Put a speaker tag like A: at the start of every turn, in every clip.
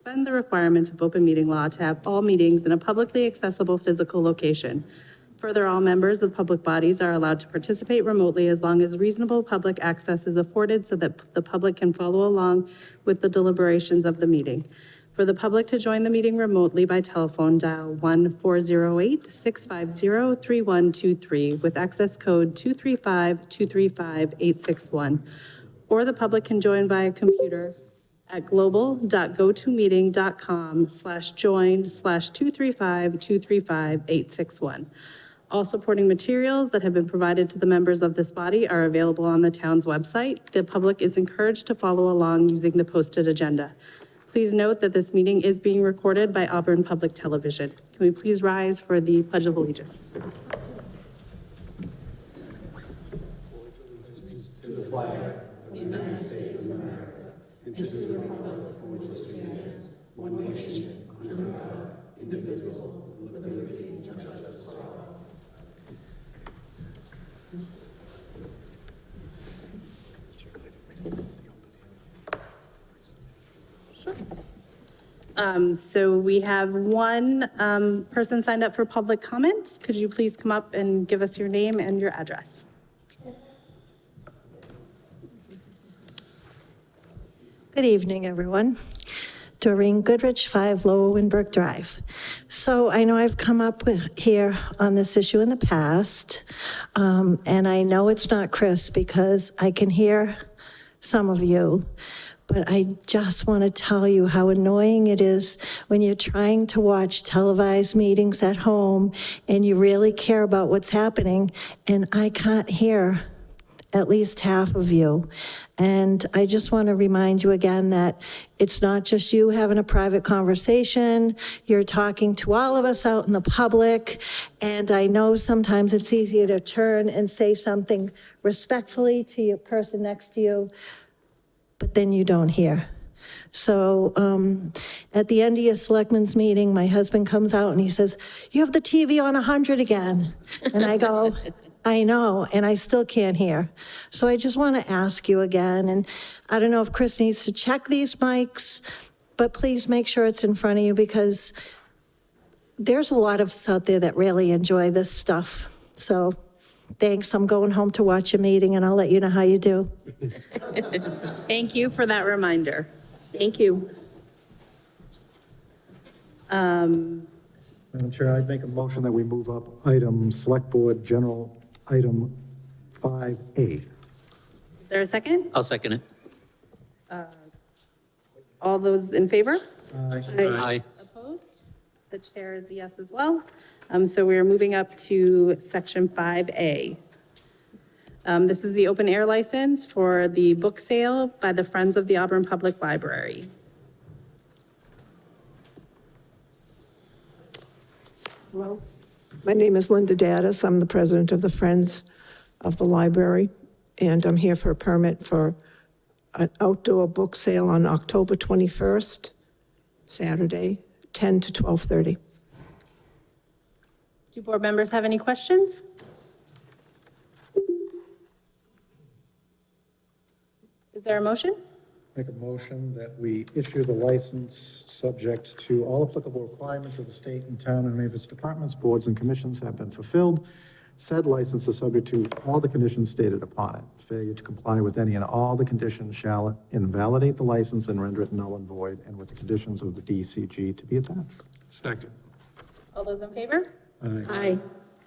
A: suspend the requirement of open meeting law to have all meetings in a publicly accessible physical location. Further, all members of public bodies are allowed to participate remotely as long as reasonable public access is afforded so that the public can follow along with the deliberations of the meeting. For the public to join the meeting remotely by telephone, dial 1-408-650-3123 with access code 235-235-861. Or the public can join via computer at global.gotomeeting.com/join/235-235-861. All supporting materials that have been provided to the members of this body are available on the town's website. The public is encouraged to follow along using the posted agenda. Please note that this meeting is being recorded by Auburn Public Television. Can we please rise for the Pledge of Allegiance?
B: To the flag of the United States of America, and to the republic for which it stands, one nation, under God, indivisible, with liberty and justice for all.
A: So we have one person signed up for public comments. Could you please come up and give us your name and your address?
C: Good evening, everyone. Doreen Goodrich, 5 Lower Windbrook Drive. So I know I've come up here on this issue in the past, and I know it's not Chris because I can hear some of you, but I just want to tell you how annoying it is when you're trying to watch televised meetings at home and you really care about what's happening, and I can't hear at least half of you. And I just want to remind you again that it's not just you having a private conversation, you're talking to all of us out in the public. And I know sometimes it's easier to turn and say something respectfully to your person next to you, but then you don't hear. So at the end of your selectmen's meeting, my husband comes out and he says, "You have the TV on 100 again." And I go, "I know, and I still can't hear." So I just want to ask you again, and I don't know if Chris needs to check these mics, but please make sure it's in front of you because there's a lot of us out there that really enjoy this stuff. So thanks, I'm going home to watch a meeting and I'll let you know how you do.
A: Thank you for that reminder. Thank you.
D: Madam Chair, I'd make a motion that we move up item Select Board General Item 5A.
A: Is there a second?
B: I'll second it.
A: All those in favor?
B: Aye.
A: Opposed? The chair is a yes as well. So we are moving up to section 5A. This is the open air license for the book sale by the Friends of the Auburn Public Library.
E: Hello, my name is Linda Daddis. I'm the president of the Friends of the Library, and I'm here for a permit for an outdoor book sale on October 21st, Saturday, 10 to 12:30.
A: Do board members have any questions? Is there a motion?
D: Make a motion that we issue the license subject to all applicable requirements of the state and town, and any of its departments, boards, and commissions have been fulfilled. Said license is subject to all the conditions stated upon it. Failure to comply with any and all the conditions shall invalidate the license and render it null and void, and with the conditions of the DCG to be attached.
B: Second.
A: All those in favor?
D: Aye.
A: Aye.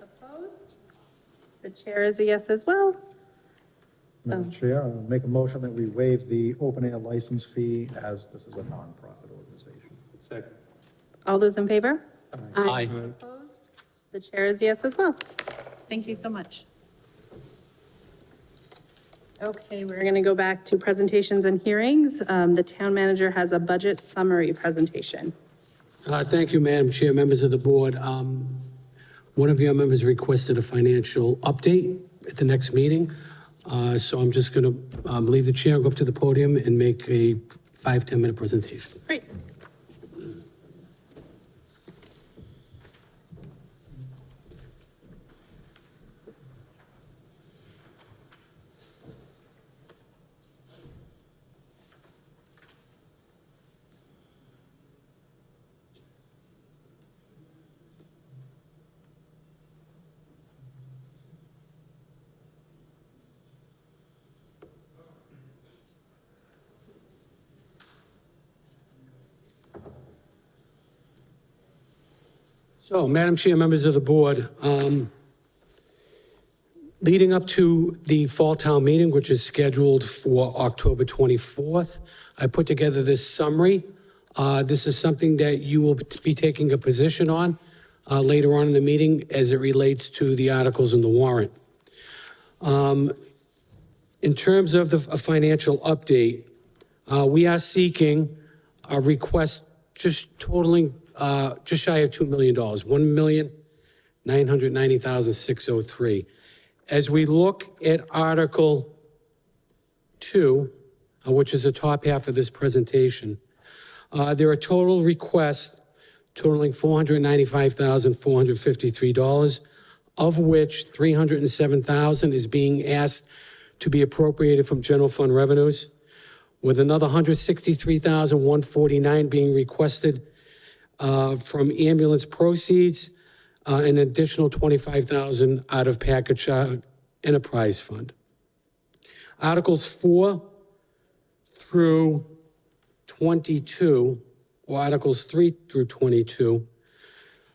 A: Opposed? The chair is a yes as well.
D: Madam Chair, I'll make a motion that we waive the open air license fee as this is a nonprofit organization.
B: Second.
A: All those in favor?
B: Aye.
A: Opposed? The chair is yes as well. Thank you so much. Okay, we're going to go back to presentations and hearings. The town manager has a budget summary presentation.
F: Thank you, Madam Chair, members of the board. One of your members requested a financial update at the next meeting. So I'm just going to leave the chair, go up to the podium and make a 5-10 minute presentation.
A: Great.
F: So, Madam Chair, members of the board, leading up to the fall town meeting, which is scheduled for October 24th, I put together this summary. This is something that you will be taking a position on later on in the meeting as it relates to the articles in the warrant. In terms of the financial update, we are seeking a request just totaling just shy of $2 million, $1,990,603. As we look at Article 2, which is the top half of this presentation, there are total requests totaling $495,453, of which $307,000 is being asked to be appropriated from general fund revenues, with another $163,149 being requested from ambulance proceeds, an additional $25,000 out of package enterprise fund. Articles 4 through 22, or Articles 3 through 22,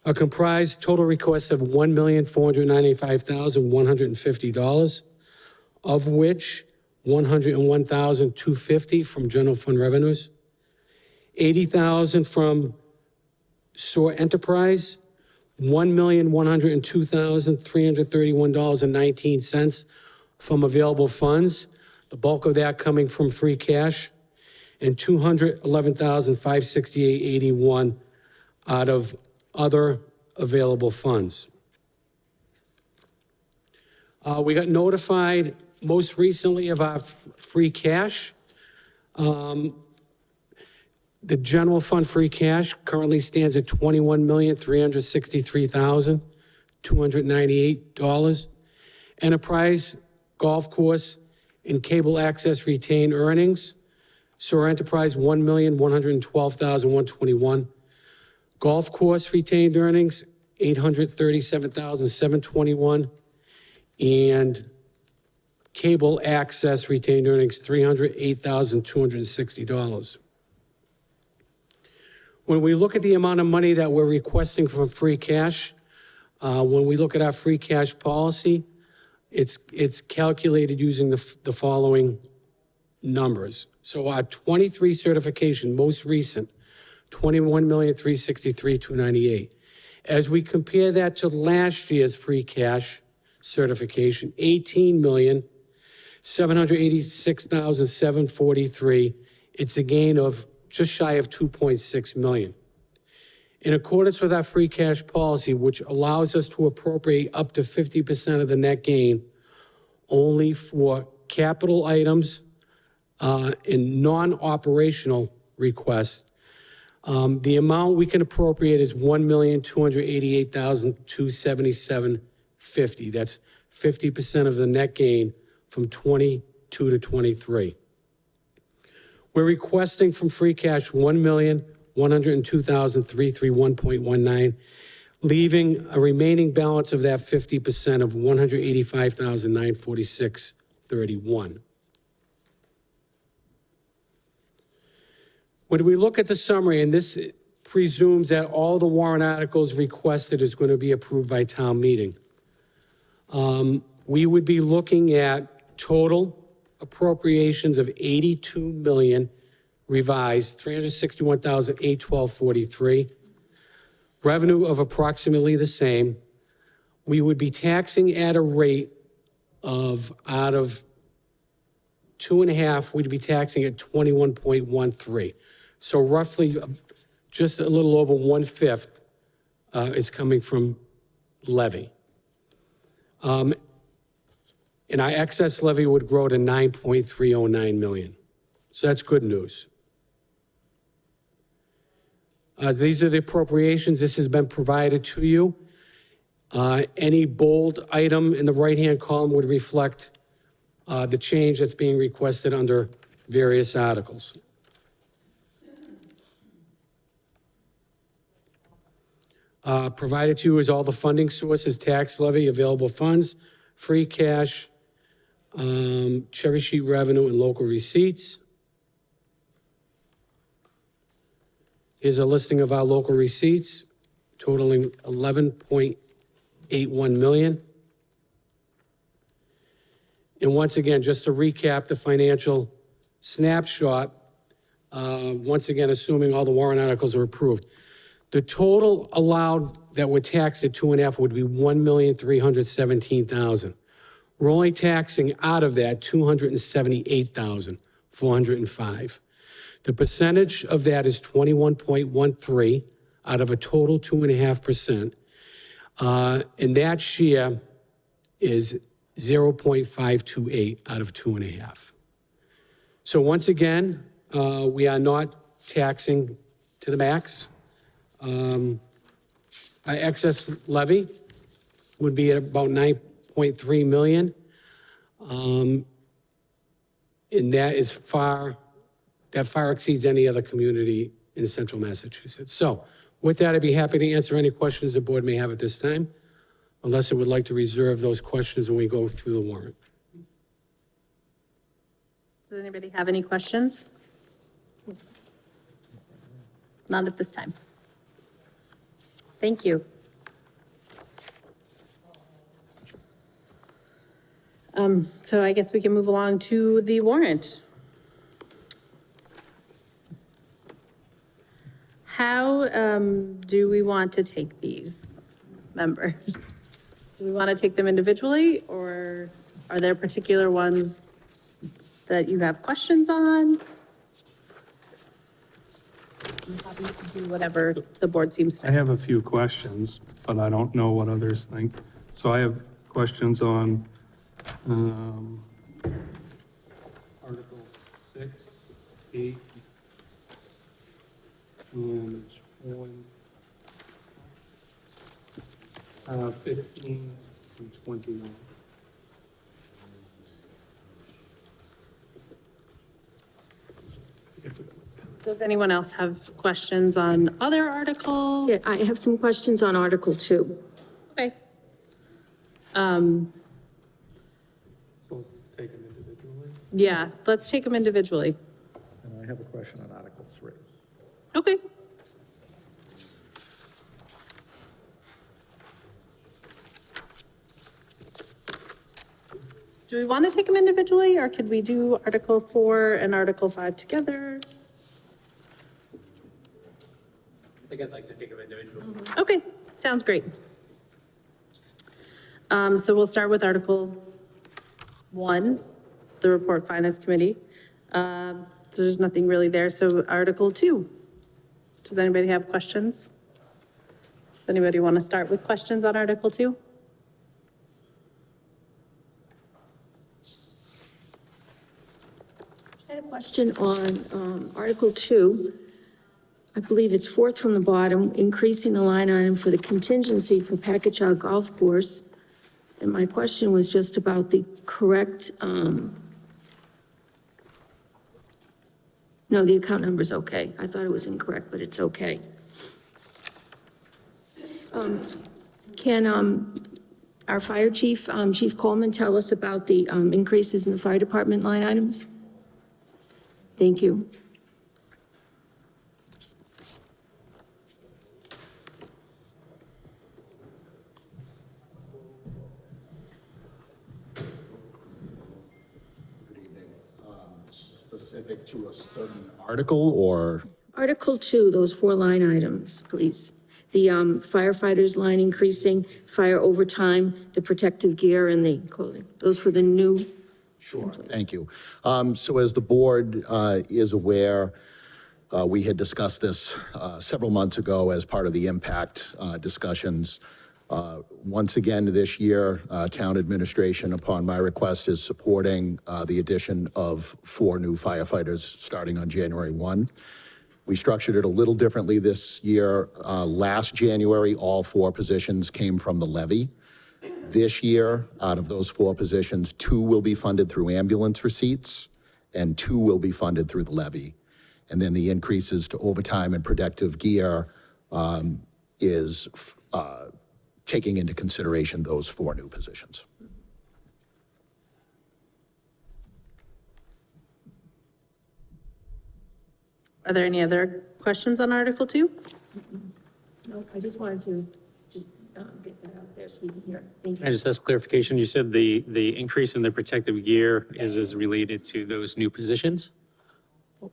F: are comprised total requests of $1,495,150, of which $101,250 from general fund revenues, $80,000 from SOAR Enterprise, $1,102,331.19 from available funds, the bulk of that coming from free cash, and $211,568.81 out of other available funds. We got notified most recently of our free cash. The general fund free cash currently stands at $21,363,298. Enterprise, golf course, and cable access retained earnings. SOAR Enterprise, $1,112,121. Golf course retained earnings, $837,721. And cable access retained earnings, $308,260. When we look at the amount of money that we're requesting from free cash, when we look at our free cash policy, it's calculated using the following numbers. So our 23 certification, most recent, $21,363,298. As we compare that to last year's free cash certification, $18,786,743, it's a gain of just shy of $2.6 million. In accordance with our free cash policy, which allows us to appropriate up to 50% of the net gain only for capital items and non-operational requests, the amount we can appropriate is $1,288,277.50. That's 50% of the net gain from 22 to 23. We're requesting from free cash $1,102,331.19, leaving a remaining balance of that 50% of $185,946.31. When we look at the summary, and this presumes that all the warrant articles requested is going to be approved by town meeting, we would be looking at total appropriations of $82 million, revised $361,812.43, revenue of approximately the same. We would be taxing at a rate of, out of 2.5, we'd be taxing at 21.13. So roughly just a little over 1/5 is coming from levy. And our excess levy would grow to $9.309 million. So that's good news. These are the appropriations. This has been provided to you. Any bold item in the right-hand column would reflect the change that's being requested under various articles. Provided to you is all the funding sources: tax levy, available funds, free cash, cherry sheet revenue, and local receipts. Here's a listing of our local receipts. totaling 11.81 million. And once again, just to recap the financial snapshot, once again, assuming all the warrant articles are approved, the total allowed that were taxed at 2.5 would be 1,317,000. We're only taxing out of that 278,405. The percentage of that is 21.13 out of a total 2.5%. And that share is 0.528 out of 2.5. So once again, we are not taxing to the max. Our excess levy would be at about 9.3 million. And that far exceeds any other community in central Massachusetts. So with that, I'd be happy to answer any questions the board may have at this time, unless it would like to reserve those questions when we go through the warrant.
A: Does anybody have any questions? Not at this time. Thank you. So I guess we can move along to the warrant. How do we want to take these, members? Do we want to take them individually, or are there particular ones that you have questions on? I'm happy to do whatever the board seems
B: I
A: fit.
B: have a few questions, but I don't know what others think. So I have questions on Article 6, 8, and 15 and 21.
A: Does anyone else have questions on other articles?
G: Yeah, I have some questions on Article 2.
A: Okay.
B: So let's take them individually.
A: Yeah, let's take them individually.
D: And I have a question on Article 3.
A: Okay. Do we want to take them individually, or could we do Article 4 and Article 5 together?
F: I think I'd like to take them individually.
A: Okay, sounds great. So we'll start with Article 1, the Report Finance Committee. There's nothing really there, so Article 2. Does anybody have questions? Does anybody want to start with questions on Article 2?
G: I had a question on Article 2. I believe it's fourth from the bottom, increasing the line item for the contingency for Packagug Golf Course. And my question was just about the correct, no, the account number's okay. I thought it was incorrect, but it's okay. Can our fire chief, Chief Coleman, tell us about the increases in the fire department line items? Thank you.
H: Specific to a certain article or?
G: Article 2, those 4 line items, please. The firefighters line increasing, fire overtime, the protective gear, and the clothing. Those for the new.
H: Sure, thank you. So as the board is aware, we had discussed this several months ago as part of the impact discussions. Once again, this year, town administration, upon my request, is supporting the addition of 4 new firefighters starting on January 1. We structured it a little differently this year. Last January, all 4 positions came from the levy. This year, out of those 4 positions, 2 will be funded through ambulance receipts and 2 will be funded through the levy. And then the increases to overtime and protective gear is taking into consideration those 4 new positions.
A: Are there any other questions on Article 2?
G: No, I just wanted to just get that out there so we can hear it. Thank
B: I
G: you.
B: just ask clarification, you said the increase in the protective gear is related to those new positions?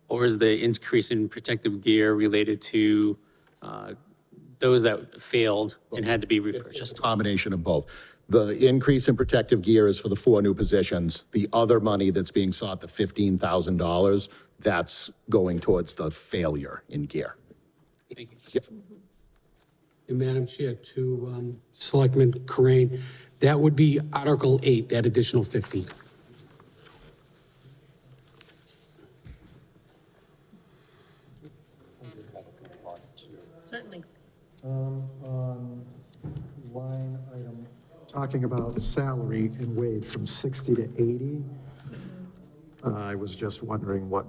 B: Or is the increase in protective gear related to those that failed and had to be
H: Just
B: repurchased?
H: a combination of both. The increase in protective gear is for the 4 new positions. The other money that's being sought, the $15,000, that's going towards the failure in gear.
B: Thank you.
H: Yep.
F: And Madam Chair, to Selectman Corain, that would be Article 8, that additional 50.
G: Certainly.
D: On line item, talking about salary and wage from 60 to 80, I was just wondering what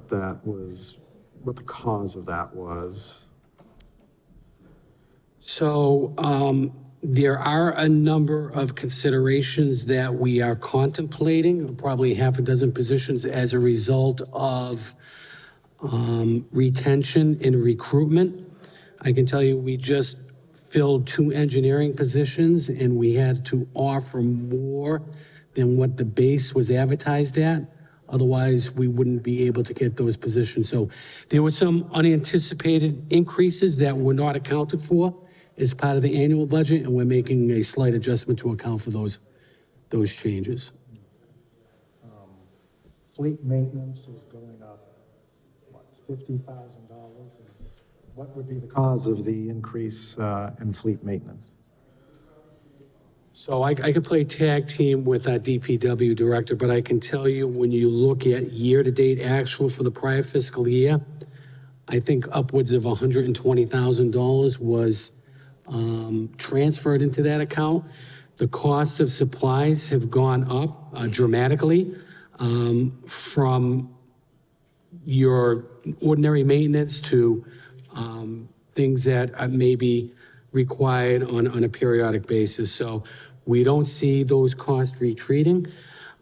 D: that was, what the cause of that was.
F: So there are a number of considerations that we are contemplating, probably half a dozen positions as a result of retention and recruitment. I can tell you, we just filled 2 engineering positions and we had to offer more than what the base was advertised at. Otherwise, we wouldn't be able to get those positions. So there were some unanticipated increases that were not accounted for as part of the annual budget, and we're making a slight adjustment to account for those changes.
D: Fleet maintenance is going up, what, $50,000? What would be the cause of the increase in fleet maintenance?
F: So I could play tag team with our DPW director, but I can tell you, when you look at year-to-date actual for the prior fiscal year, I think upwards of $120,000 was transferred into that account. The cost of supplies have gone up dramatically from your ordinary maintenance to things that may be required on a periodic basis. So we don't see those costs retreating.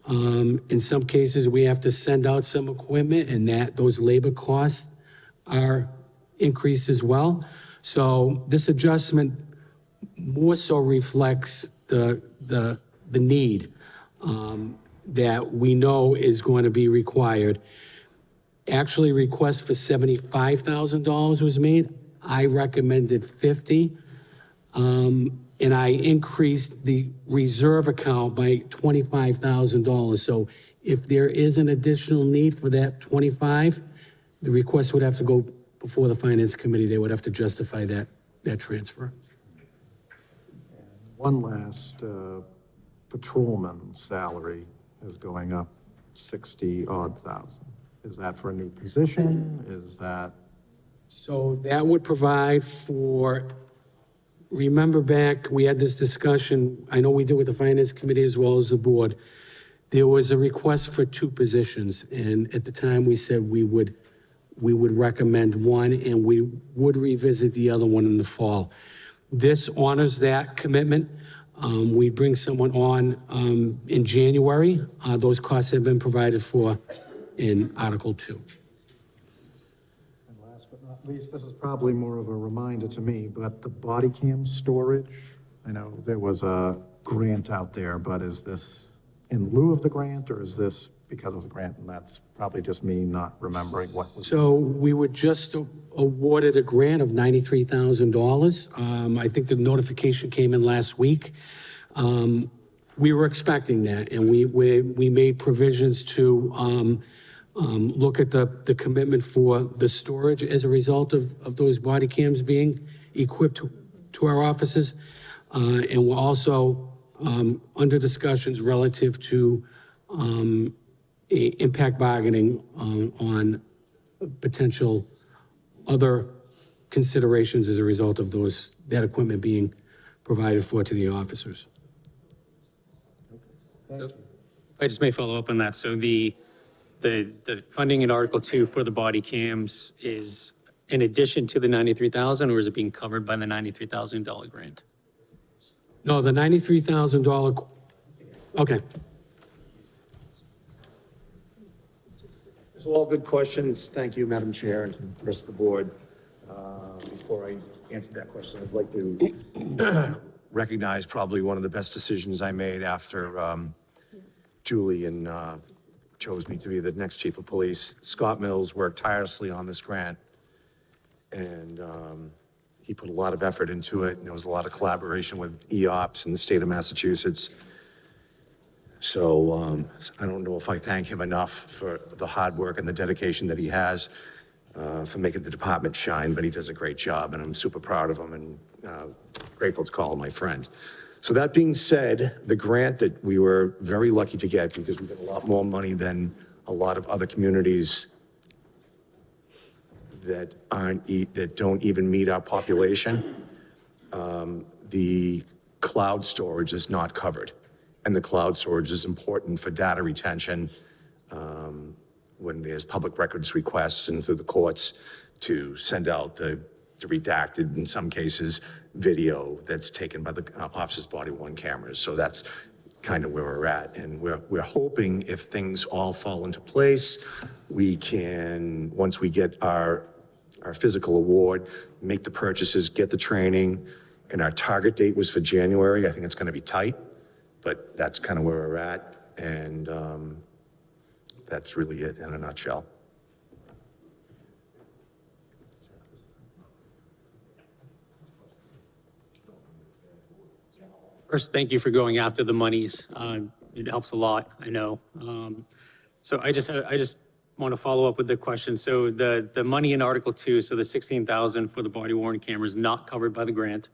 F: In some cases, we have to send out some equipment, and those labor costs are increased as well. So this adjustment more so reflects the need that we know is going to be required. Actually, request for $75,000 was made. I recommended 50. And I increased the reserve account by $25,000. So if there is an additional need for that 25, the request would have to go before the Finance Committee. They would have to justify that transfer.
D: One last, patrolman salary is going up 60-odd thousand. Is that for a new position? Is that?
F: So that would provide for, remember back, we had this discussion, I know we did with the Finance Committee as well as the board. There was a request for 2 positions, and at the time, we said we would recommend one, and we would revisit the other one in the fall. This honors that commitment. We bring someone on in January. Those costs have been provided for in Article 2.
D: And last but not least, this is probably more of a reminder to me, but the body cam storage, I know there was a grant out there, but is this in lieu of the grant, or is this because of the grant? And that's probably just me not remembering what was.
F: So we were just awarded a grant of $93,000. I think the notification came in last week. We were expecting that, and we made provisions to look at the commitment for the storage as a result of those body cams being equipped to our offices. And we're also under discussions relative to impact bargaining on potential other considerations as a result of that equipment being provided to the officers.
B: So if I just may follow up on that. So the funding in Article 2 for the body cams is in addition to the $93,000, or is it being covered by the $93,000 grant?
F: No, the $93,000, okay.
I: So all good questions. Thank you, Madam Chair, and to the rest of the board. Before I answer that question. I'd like to recognize probably one of the best decisions I made after Julie chose me to be the next chief of police. Scott Mills worked tirelessly on this grant, and he put a lot of effort into it, and there was a lot of collaboration with EOPS in the state of Massachusetts. So I don't know if I thank him enough for the hard work and the dedication that he has for making the department shine, but he does a great job, and I'm super proud of him and grateful to call him my friend. So that being said, the grant that we were very lucky to get, because we got a lot more money than a lot of other communities that don't even meet our population, the cloud storage is not covered. And the cloud storage is important for data retention when there's public records requests and through the courts to send out the redacted, in some cases, video that's taken by the officer's body-worn cameras. So that's kind of where we're at. And we're hoping if things all fall into place, we can, once we get our physical award, make the purchases, get the training, and our target date was for January. I think it's going to be tight, but that's kind of where we're at. And that's really it in a nutshell.
B: First, thank you for going after the monies. It helps a lot, I know. So I just want to follow up with the question. So the money in Article 2, so the 16,000 for the body worn camera is not covered by the grant.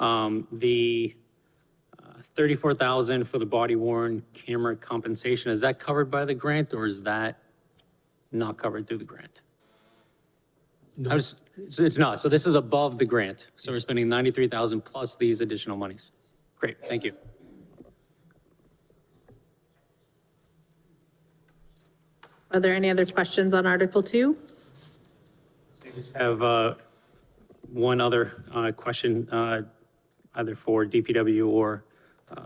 B: The 34,000 for the body worn camera compensation, is that covered by the grant, or is that not covered through the grant? No. It's not. So this is above the grant. So we're spending 93,000 plus these additional monies. Great, thank you.
A: Are there any other questions on Article 2?
B: I just have one other question, either for DPW or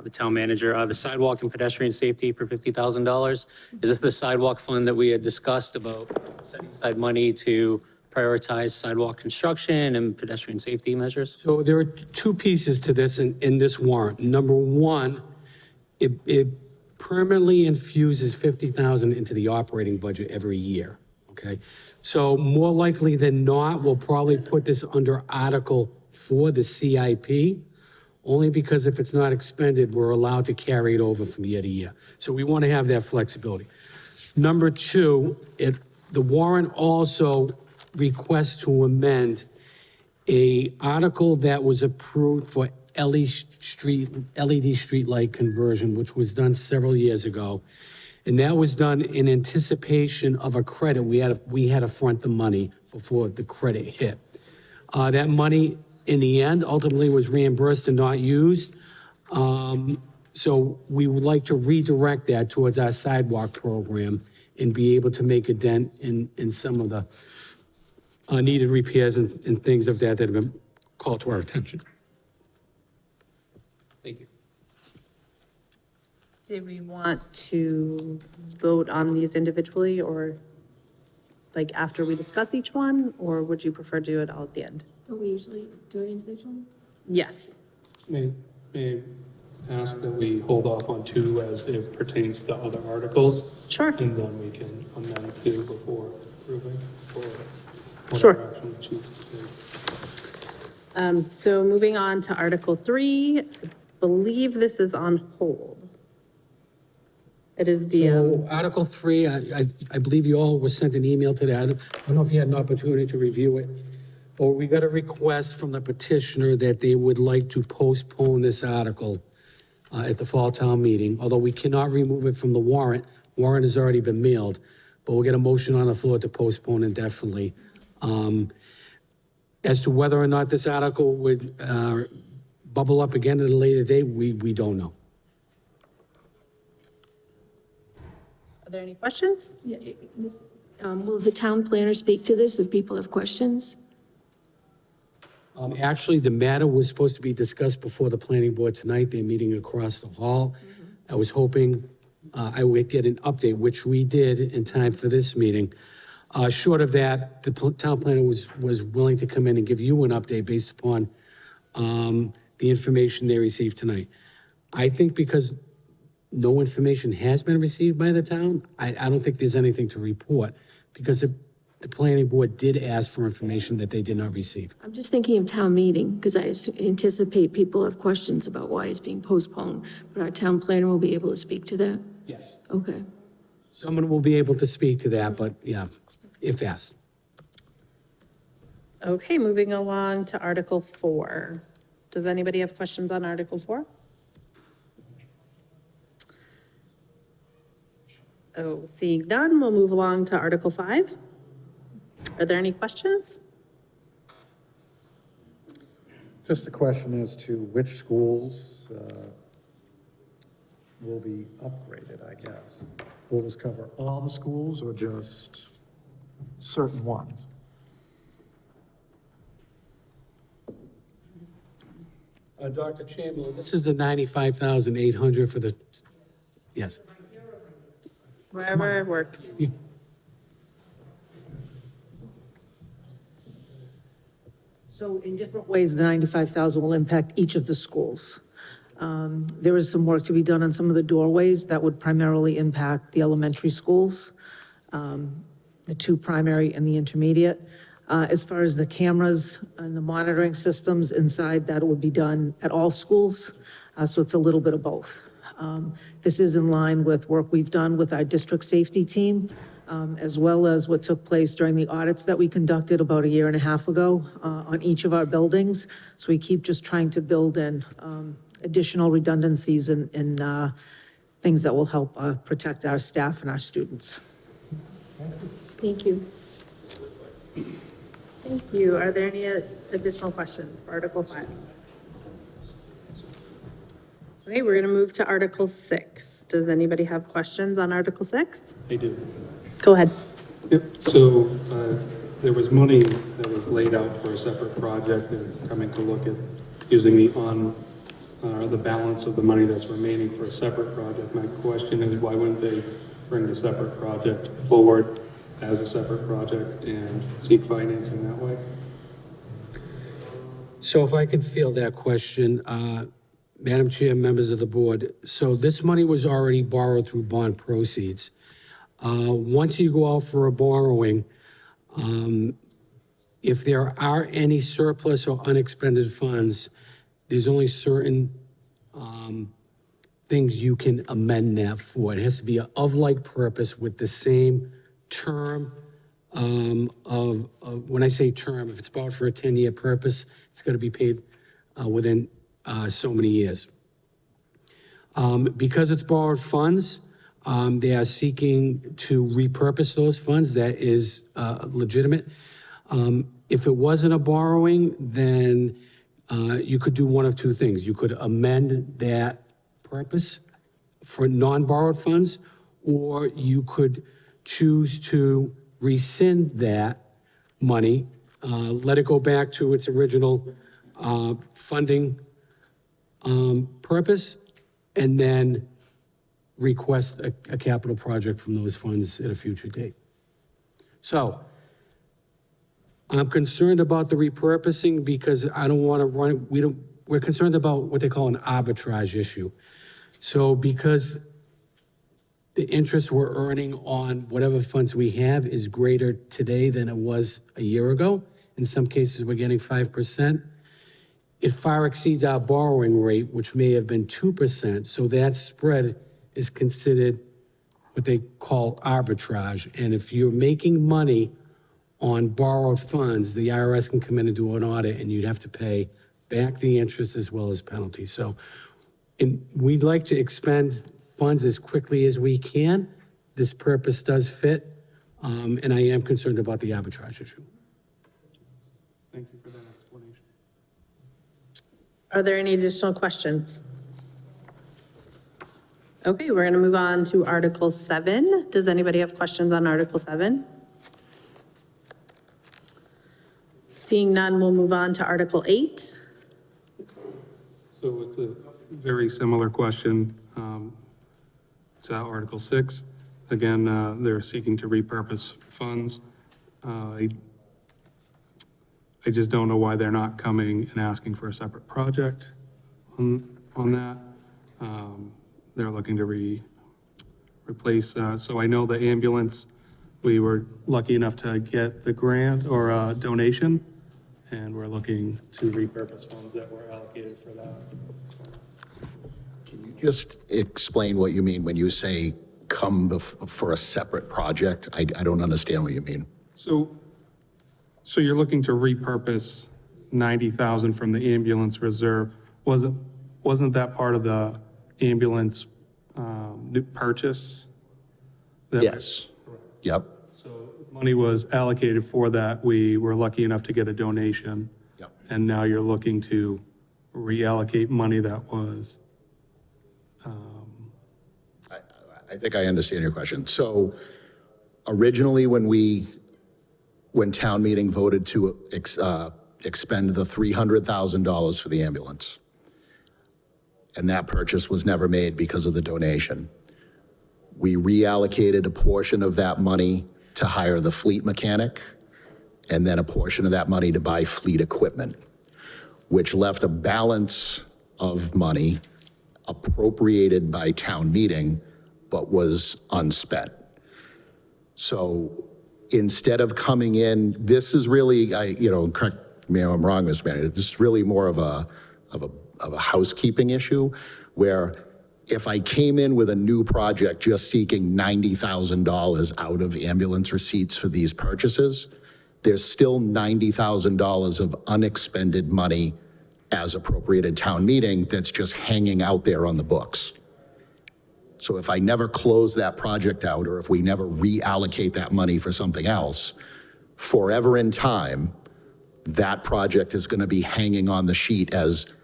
B: the town manager. The sidewalk and pedestrian safety for $50,000. Is this the sidewalk fund that we had discussed about setting aside money to prioritize sidewalk construction and pedestrian safety measures?
F: So there are two pieces to this in this warrant. Number one, it permanently infuses 50,000 into the operating budget every year, okay? So more likely than not, we'll probably put this under Article 4, the CIP, only because if it's not expended, we're allowed to carry it over from year to year. So we want to have that flexibility. Number two, the warrant also requests to amend a article that was approved for LED street light conversion, which was done several years ago. And that was done in anticipation of a credit. We had to front the money before the credit hit. That money, in the end, ultimately was reimbursed and not used. So we would like to redirect that towards our sidewalk program and be able to make a dent in some of the needed repairs and things of that have been called to our attention.
B: Thank you.
A: Did we want to vote on these individually, or like after we discuss each one, or would you prefer to do it all at the end?
G: Don't we usually do it individually?
A: Yes.
J: May I ask that we hold off on 2 as it pertains to other articles?
A: Sure.
J: And then we can amend 2 before approving or
A: Sure.
J: whatever action we choose to take.
A: So moving on to Article 3, I believe this is on hold. It is the,
F: So Article 3, I believe you all were sent an email to that. I don't know if you had an opportunity to review it. But we got a request from the petitioner that they would like to postpone this article at the fall town meeting, although we cannot remove it from the warrant. Warrant has already been mailed, but we'll get a motion on the floor to postpone indefinitely. As to whether or not this article would bubble up again at a later date, we don't know.
A: are there any questions?
G: Yeah, will the town planner speak to this if people have questions?
F: Actually, the matter was supposed to be discussed before the planning board tonight. They're meeting across the hall. I was hoping I would get an update, which we did in time for this meeting. Short of that, the town planner was willing to come in and give you an update based upon the information they received tonight. I think because no information has been received by the town, I don't think there's anything to report, because the planning board did ask for information that they did not receive.
G: I'm just thinking of town meeting, because I anticipate people have questions about why it's being postponed, but our town planner will be able to speak to that?
F: Yes.
G: Okay.
F: Someone will be able to speak to that, but yeah, if asked.
A: Okay, moving along to Article 4. Does anybody have questions on Article 4? Oh, seeing none, we'll move along to Article 5. Are there any questions?
D: Just a question as to which schools will be upgraded, I guess. Will this cover all the schools or just certain ones?
F: Dr. Chamberlain, this is the 95,800 for the, yes.
A: Wherever it works.
K: So in different ways, the 95,000 will impact each of the schools. There is some work to be done on some of the doorways that would primarily impact the elementary schools, the two primary and the intermediate. As far as the cameras and the monitoring systems inside, that would be done at all schools. So it's a little bit of both. This is in line with work we've done with our district safety team, as well as what took place during the audits that we conducted about a year and a half ago on each of our buildings. So we keep just trying to build in additional redundancies and things that will help protect our staff and our students.
G: Thank you.
A: Thank you. Are there any additional questions for Article 5? Okay, we're going to move to Article 6. Does anybody have questions on Article 6?
J: They do.
A: Go ahead.
J: Yep, so there was money that was laid out for a separate project and coming to look at using the balance of the money that's remaining for a separate project. My question is, why wouldn't they bring the separate project forward as a separate project and seek financing that way?
F: So if I could field that question, Madam Chair, members of the board, so this money was already borrowed through bond proceeds. Once you go out for a borrowing, if there are any surplus or unexpended funds, there's only certain things you can amend that for. It has to be of like purpose with the same term of when I say term, if it's borrowed for a 10-year purpose, it's got to be paid within so many years. Because it's borrowed funds, they are seeking to repurpose those funds. That is legitimate. If it wasn't a borrowing, then you could do one of two things. You could amend that purpose for non-borrowed funds, or you could choose to rescind that money, let it go back to its original funding purpose, and then request a capital project from those funds at a future date. So I'm concerned about the repurposing because I don't want to run, we're concerned about what they call an arbitrage issue. So because the interest we're earning on whatever funds we have is greater today than it was a year ago, in some cases we're getting 5%, it far exceeds our borrowing rate, which may have been 2%. So that spread is considered what they call arbitrage. And if you're making money on borrowed funds, the IRS can come in and do an audit and you'd have to pay back the interest as well as penalties. So we'd like to expend funds as quickly as we can. This purpose does fit, and I am concerned about the arbitrage issue.
J: Thank you for that explanation.
A: Are there any additional questions? Okay, we're going to move on to Article 7. Does anybody have questions on Article 7? Seeing none, we'll move on to Article 8.
J: So it's a very similar question to Article 6. Again, they're seeking to repurpose funds. I just don't know why they're not coming and asking for a separate project on that. They're looking to replace, so I know the ambulance, we were lucky enough to get the grant or donation, and we're looking to repurpose funds that were allocated for that.
H: Can you just explain what you mean when you say for a separate project? I don't understand what you mean.
J: So you're looking to repurpose 90,000 from the ambulance reserve. Wasn't that part of the ambulance new purchase?
H: Yes. Yep.
J: So money was allocated for that. We were lucky enough to get a donation.
H: Yep.
J: And now you're looking to reallocate money that was,
H: I think I understand your question. So originally, when town meeting voted to expend the $300,000 for the ambulance, and that purchase was never made because of the donation, we reallocated a portion of that money to hire the fleet mechanic, and then a portion of that money to buy fleet equipment, which left a balance of money appropriated by town meeting, but was unspent. So instead of coming in, this is really, correct me if I'm wrong, Mr. Manager, this is really more of a housekeeping issue, where if I came in with a new project just seeking $90,000 out of ambulance receipts for these purchases, there's still $90,000 of unexpended money as appropriated town meeting that's just hanging out there on the books. So if I never close that project out, or if we never reallocate that money for something else, forever in time, that project is going to be hanging on the sheet as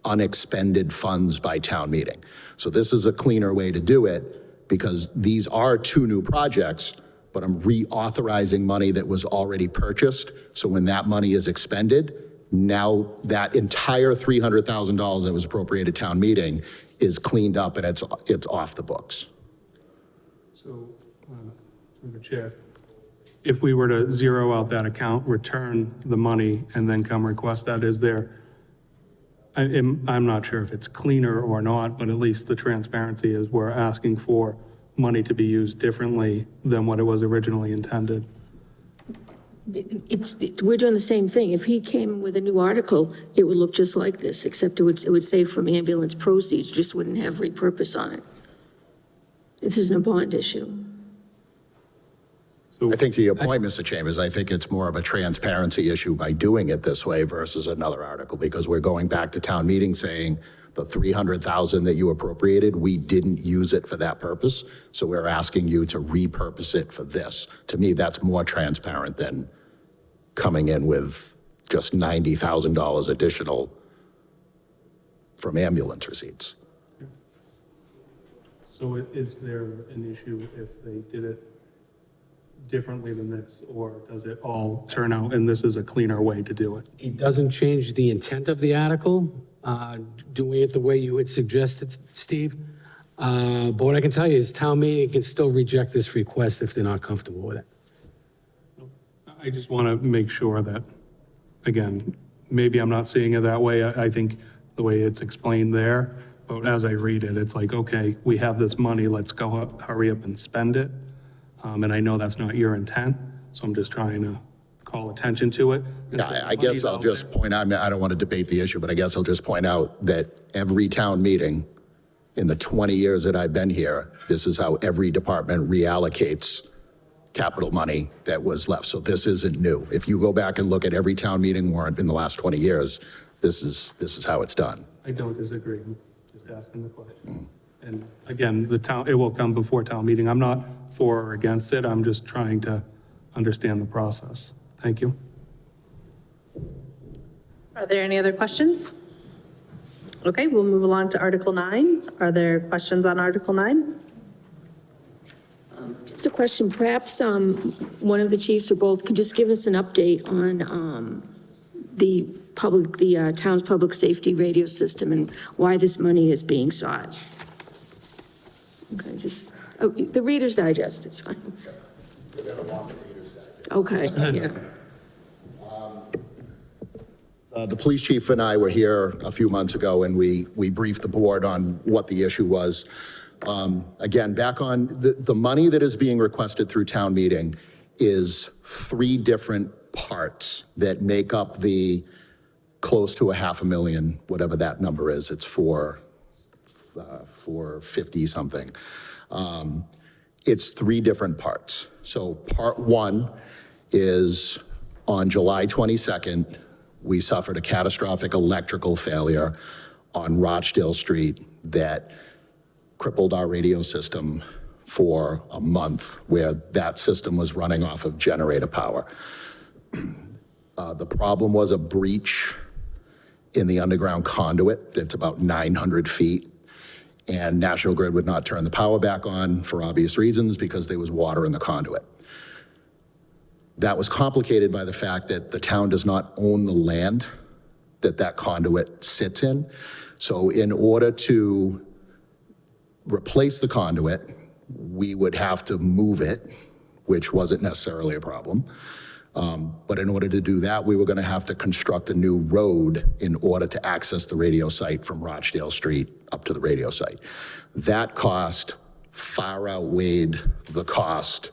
H: unexpended funds by town meeting. So this is a cleaner way to do it, because these are two new projects, but I'm reauthorizing money that was already purchased. So when that money is expended, now that entire $300,000 that was appropriated town meeting is cleaned up and it's off the books.
J: so, through the chair, if we were to zero out that account, return the money, and then come request that, is there, I'm not sure if it's cleaner or not, but at least the transparency is we're asking for money to be used differently than what it was originally intended.
G: We're doing the same thing. If he came with a new article, it would look just like this, except it would say from ambulance proceeds, just wouldn't have repurpose on it. This isn't a bond issue.
H: I think to your point, Mr. Chambers, I think it's more of a transparency issue by doing it this way versus another article, because we're going back to town meeting saying the $300,000 that you appropriated, we didn't use it for that purpose. So we're asking you to repurpose it for this. To me, that's more transparent than coming in with just $90,000 additional from ambulance receipts.
J: So is there an issue if they did it differently than this, or does it all turn out, and this is a cleaner way to do it?
F: It doesn't change the intent of the article, doing it the way you had suggested, Steve. But what I can tell you is town meeting can still reject this request if they're not comfortable with it.
J: I just want to make sure that, again, maybe I'm not seeing it that way. I think the way it's explained there, but as I read it, it's like, okay, we have this money, let's go up, hurry up and spend it. And I know that's not your intent, so I'm just trying to call attention to it. And so
H: I guess I'll just point out, I don't want to debate the issue, but I guess I'll just point out that every town meeting in the 20 years that I've been here, this is how every department reallocates capital money that was left. So this isn't new. If you go back and look at every town meeting warrant in the last 20 years, this is how it's done.
J: I don't disagree, I'm just asking the question. And again, it will come before town meeting. I'm not for or against it, I'm just trying to understand the process. Thank you.
A: Are there any other questions? Okay, we'll move along to Article 9. Are there questions on Article 9?
G: Just a question, perhaps one of the chiefs or both could just give us an update on the town's public safety radio system and why this money is being sought. Okay, just, the Reader's Digest is fine. Okay, yeah.
H: The police chief and I were here a few months ago, and we briefed the board on what the issue was. Again, back on, the money that is being requested through town meeting is 3 different parts that make up the close to $500,000, whatever that number is. It's for 50 something. It's 3 different parts. So part 1 is on July 22nd, we suffered a catastrophic electrical failure on Rochdale Street that crippled our radio system for a month, where that system was running off of generator power. The problem was a breach in the underground conduit that's about 900 feet, and National Grid would not turn the power back on for obvious reasons because there was water in the conduit. That was complicated by the fact that the town does not own the land that conduit sits in. So in order to replace the conduit, we would have to move it, which wasn't necessarily a problem. But in order to do that, we were going to have to construct a new road in order to access the radio site from Rochdale Street up to the radio site. That cost far outweighed the cost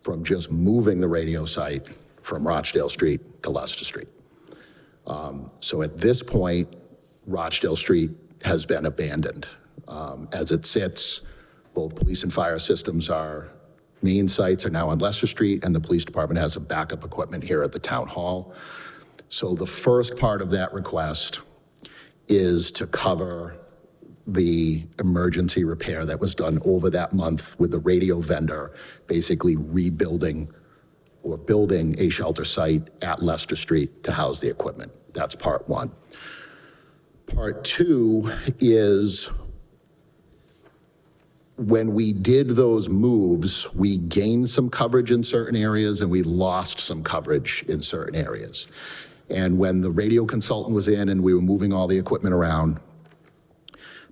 H: from just moving the radio site from Rochdale Street to Leicester Street. So at this point, Rochdale Street has been abandoned. As it sits, both police and fire systems main sites are now on Leicester Street, and the police department has a backup equipment here at the town hall. So the first part of that request is to cover the emergency repair that was done over that month with the radio vendor, basically rebuilding or building a shelter site at Leicester Street to house the equipment. That's part 1. Part 2 is when we did those moves, we gained some coverage in certain areas and we lost some coverage in certain areas. And when the radio consultant was in and we were moving all the equipment around,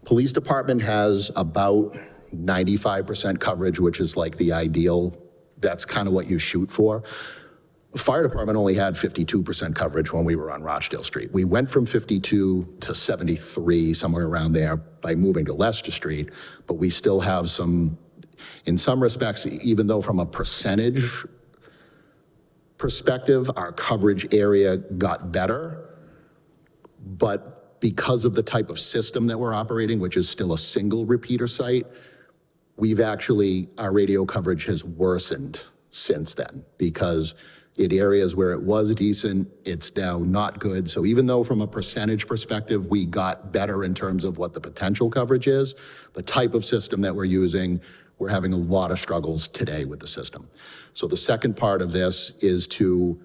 H: police department has about 95% coverage, which is like the ideal. That's kind of what you shoot for. Fire department only had 52% coverage when we were on Rochdale Street. We went from 52 to 73, somewhere around there, by moving to Leicester Street, but we still have some, in some respects, even though from a percentage perspective, our coverage area got better, but because of the type of system that we're operating, which is still a single repeater site, our radio coverage has worsened since then, because in areas where it was decent, it's now not good. So even though from a percentage perspective, we got better in terms of what the potential coverage is, the type of system that we're using, we're having a lot of struggles today with the system. So the second part of this is to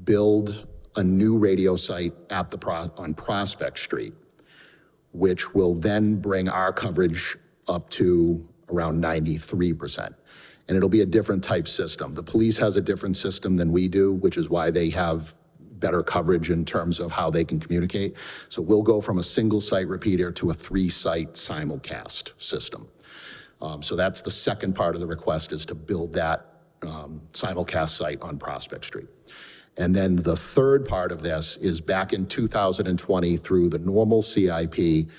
H: build a new radio site on Prospect Street, which will then bring our coverage up to around 93%. And it'll be a different type system. The police has a different system than we do, which is why they have better coverage in terms of how they can communicate. So we'll go from a single site repeater to a 3-site simulcast system. So that's the second part of the request, is to build that simulcast site on Prospect Street. And then the third part of this is back in 2020 through the normal CIP,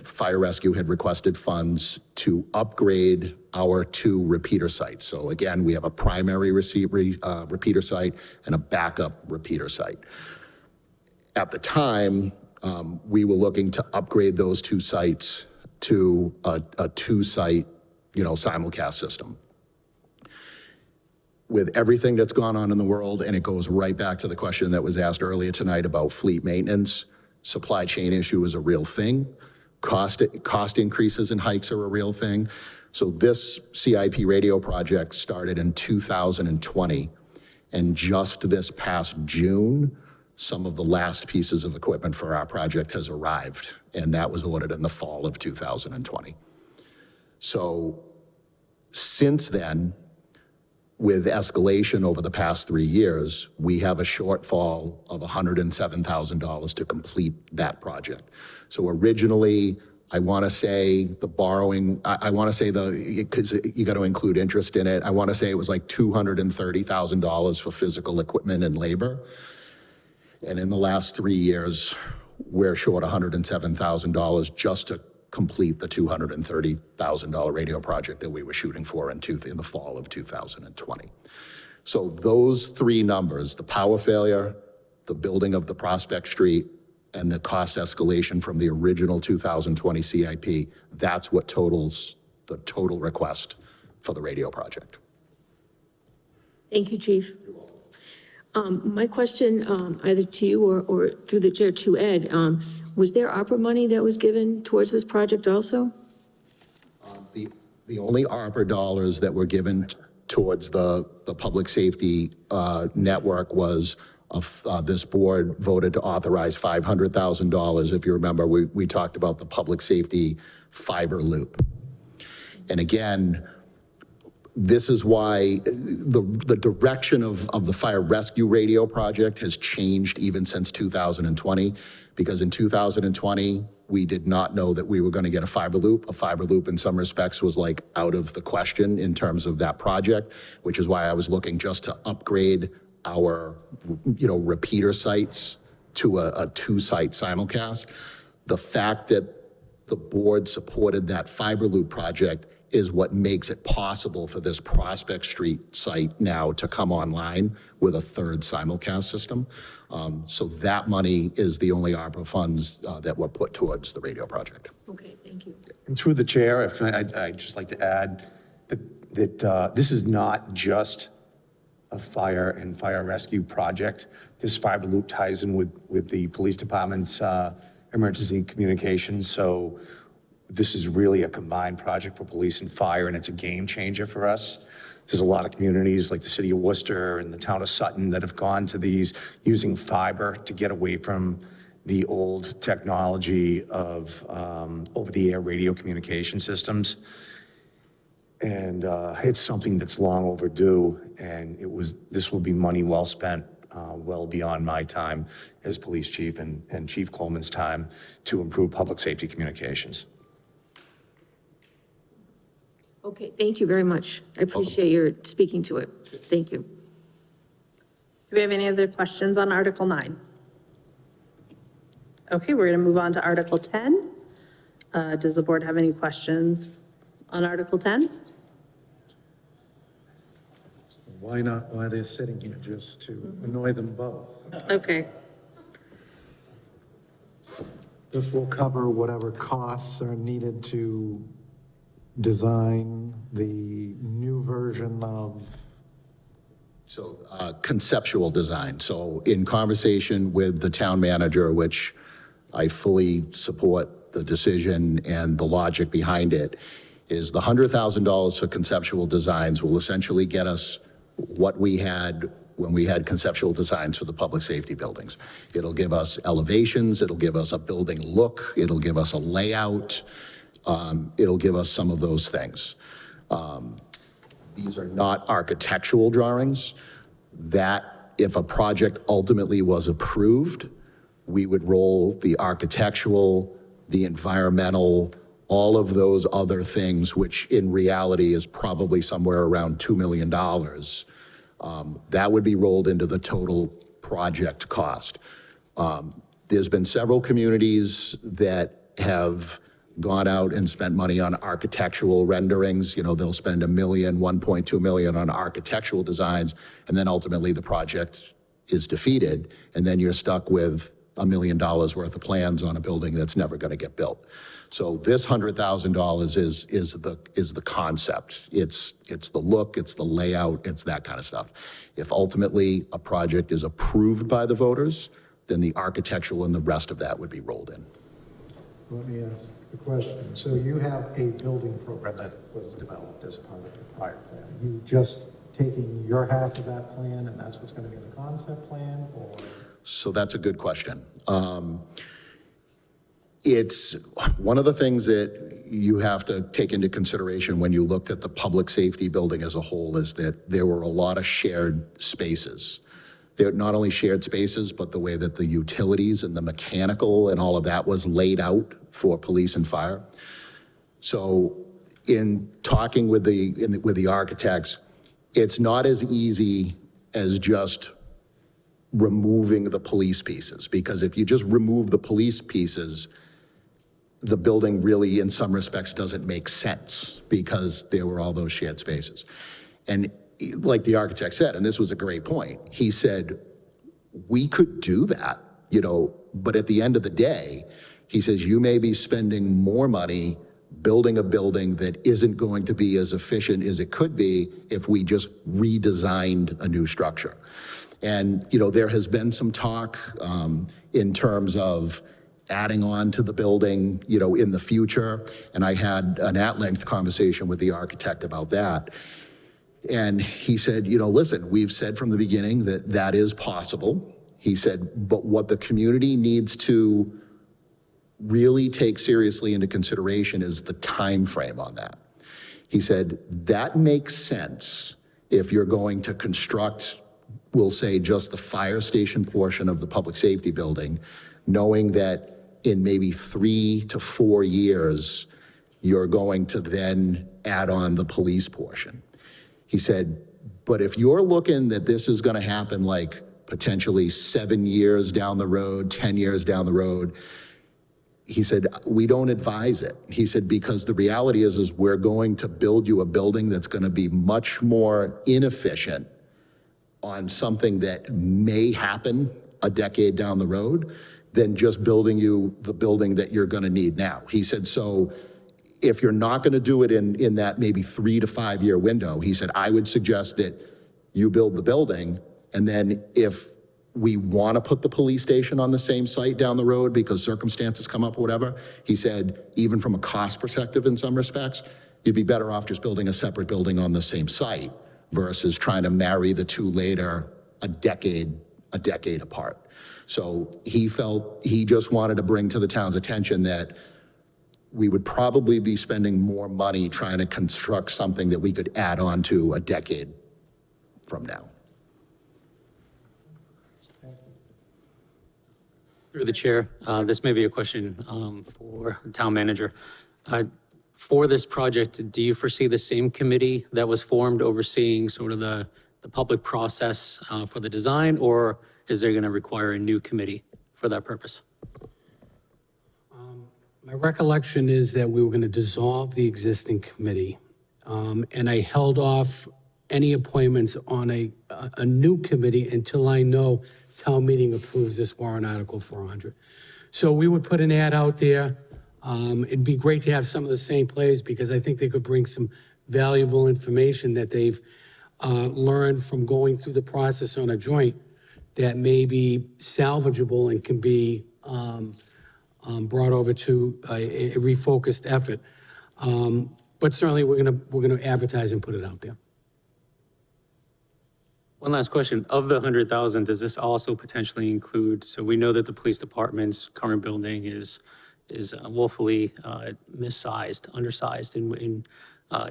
H: Fire Rescue had requested funds to upgrade our 2 repeater sites. So again, we have a primary repeater site and a backup repeater site. At the time, we were looking to upgrade those 2 sites to a 2-site, simulcast system. With everything that's gone on in the world, and it goes right back to the question that was asked earlier tonight about fleet maintenance, supply chain issue is a real thing. Cost increases and hikes are a real thing. So this CIP radio project started in 2020, and just this past June, some of the last pieces of equipment for our project has arrived, and that was ordered in the fall of 2020. So since then, with escalation over the past 3 years, we have a shortfall of $107,000 to complete that project. So originally, I want to say the borrowing, I want to say because you got to include interest in it. I want to say it was like $230,000 for physical equipment and labor. And in the last 3 years, we're short $107,000 just to complete the $230,000 radio project that we were shooting for in the fall of 2020. So those three numbers, the power failure, the building of the Prospect Street, and the cost escalation from the original 2020 CIP, that's what totals the total request for the radio project.
G: Thank you, Chief. My question, either to you or through the chair to Ed, was there ARPA money that was given towards this project also?
H: The only ARPA dollars that were given towards the public safety network was this board voted to authorize $500,000. If you remember, we talked about the public safety fiber loop. And again, this is why the direction of the fire rescue radio project has changed even since 2020, because in 2020, we did not know that we were going to get a fiber loop. A fiber loop in some respects was like out of the question in terms of that project, which is why I was looking just to upgrade our, repeater sites to a 2-site simulcast. The fact that the board supported that fiber loop project is what makes it possible for this Prospect Street site now to come online with a 3rd simulcast system. So that money is the only ARPA funds that were put towards the radio project.
G: Okay, thank you.
I: And through the chair, if I'd just like to add that this is not just a fire and fire rescue project. This fiber loop ties in with the police department's emergency communications. So this is really a combined project for police and fire, and it's a game changer for us. There's a lot of communities like the city of Worcester and the town of Sutton that have gone to these using fiber to get away from the old technology of over-the-air radio communication systems. And it's something that's long overdue, and this will be money well spent, well beyond my time as police chief and Chief Coleman's time to improve public safety communications.
G: Okay, thank you very much. I appreciate your speaking to it. Thank you.
A: Do we have any other questions on Article 9? Okay, we're going to move on to Article 10. Does the board have any questions on Article 10?
D: Why not, why they're sitting here, just to annoy them both?
A: Okay,
D: This will cover whatever costs are needed to design the new version of.
H: So conceptual design. So in conversation with the town manager, which I fully support the decision and the logic behind it, is the $100,000 for conceptual designs will essentially get us what we had when we had conceptual designs for the public safety buildings. It'll give us elevations, it'll give us a building look, it'll give us a layout, it'll give us some of those things. These are not architectural drawings. That, if a project ultimately was approved, we would roll the architectural, the environmental, all of those other things, which in reality is probably somewhere around $2 million. That would be rolled into the total project cost. There's been several communities that have gone out and spent money on architectural renderings. They'll spend $1 million, $1.2 million on architectural designs, and then ultimately the project is defeated, and then you're stuck with $1 million worth of plans on a building that's never going to get built. So this $100,000 is the concept. It's the look, it's the layout, it's that kind of stuff. If ultimately a project is approved by the voters, then the architectural and the rest of that would be rolled in.
D: Let me ask the question. So you have a building program that was developed as part of the prior plan. Are you just taking your half of that plan and that's what's going to be in the concept plan, or?
H: So that's a good question. It's one of the things that you have to take into consideration when you looked at the public safety building as a whole is that there were a lot of shared spaces they're not only shared spaces, but the way that the utilities and the mechanical and all of that was laid out for police and fire. So in talking with the architects, it's not as easy as just removing the police pieces, because if you just remove the police pieces, the building really, in some respects, doesn't make sense because there were all those shared spaces. And like the architect said, and this was a great point, he said, we could do that, but at the end of the day, he says, you may be spending more money building a building that isn't going to be as efficient as it could be if we just redesigned a new structure. And, there has been some talk in terms of adding on to the building, in the future. And I had an at-length conversation with the architect about that. And he said, listen, we've said from the beginning that that is possible. He said, but what the community needs to really take seriously into consideration is the time frame on that. He said, that makes sense if you're going to construct, we'll say, just the fire station portion of the public safety building, knowing that in maybe 3 to 4 years, you're going to then add on the police portion. He said, but if you're looking that this is going to happen like potentially 7 years down the road, 10 years down the road, he said, we don't advise it. He said, because the reality is we're going to build you a building that's going to be much more inefficient on something that may happen a decade down the road than just building you the building that you're going to need now. He said, so if you're not going to do it in that maybe 3 to 5 year window, he said, I would suggest that you build the building, and then if we want to put the police station on the same site down the road because circumstances come up or whatever, he said, even from a cost perspective in some respects, you'd be better off just building a separate building on the same site versus trying to marry the two later a decade apart. So he just wanted to bring to the town's attention that we would probably be spending more money trying to construct something that we could add on to a decade from now.
B: Through the chair, this may be a question for the town manager. For this project, do you foresee the same committee that was formed overseeing sort of the public process for the design, or is there going to require a new committee for that purpose?
F: My recollection is that we were going to dissolve the existing committee, and I held off any appointments on a new committee until I know town meeting approves this warrant article 400. So we would put an ad out there. It'd be great to have some of the same players because I think they could bring some valuable information that they've learned from going through the process on a joint that may be salvageable and can be brought over to a refocused effort. But certainly we're gonna advertise and put it out there.
B: One last question. Of the 100,000, does this also potentially include, so we know that the police department's current building is woefully missized, undersized, and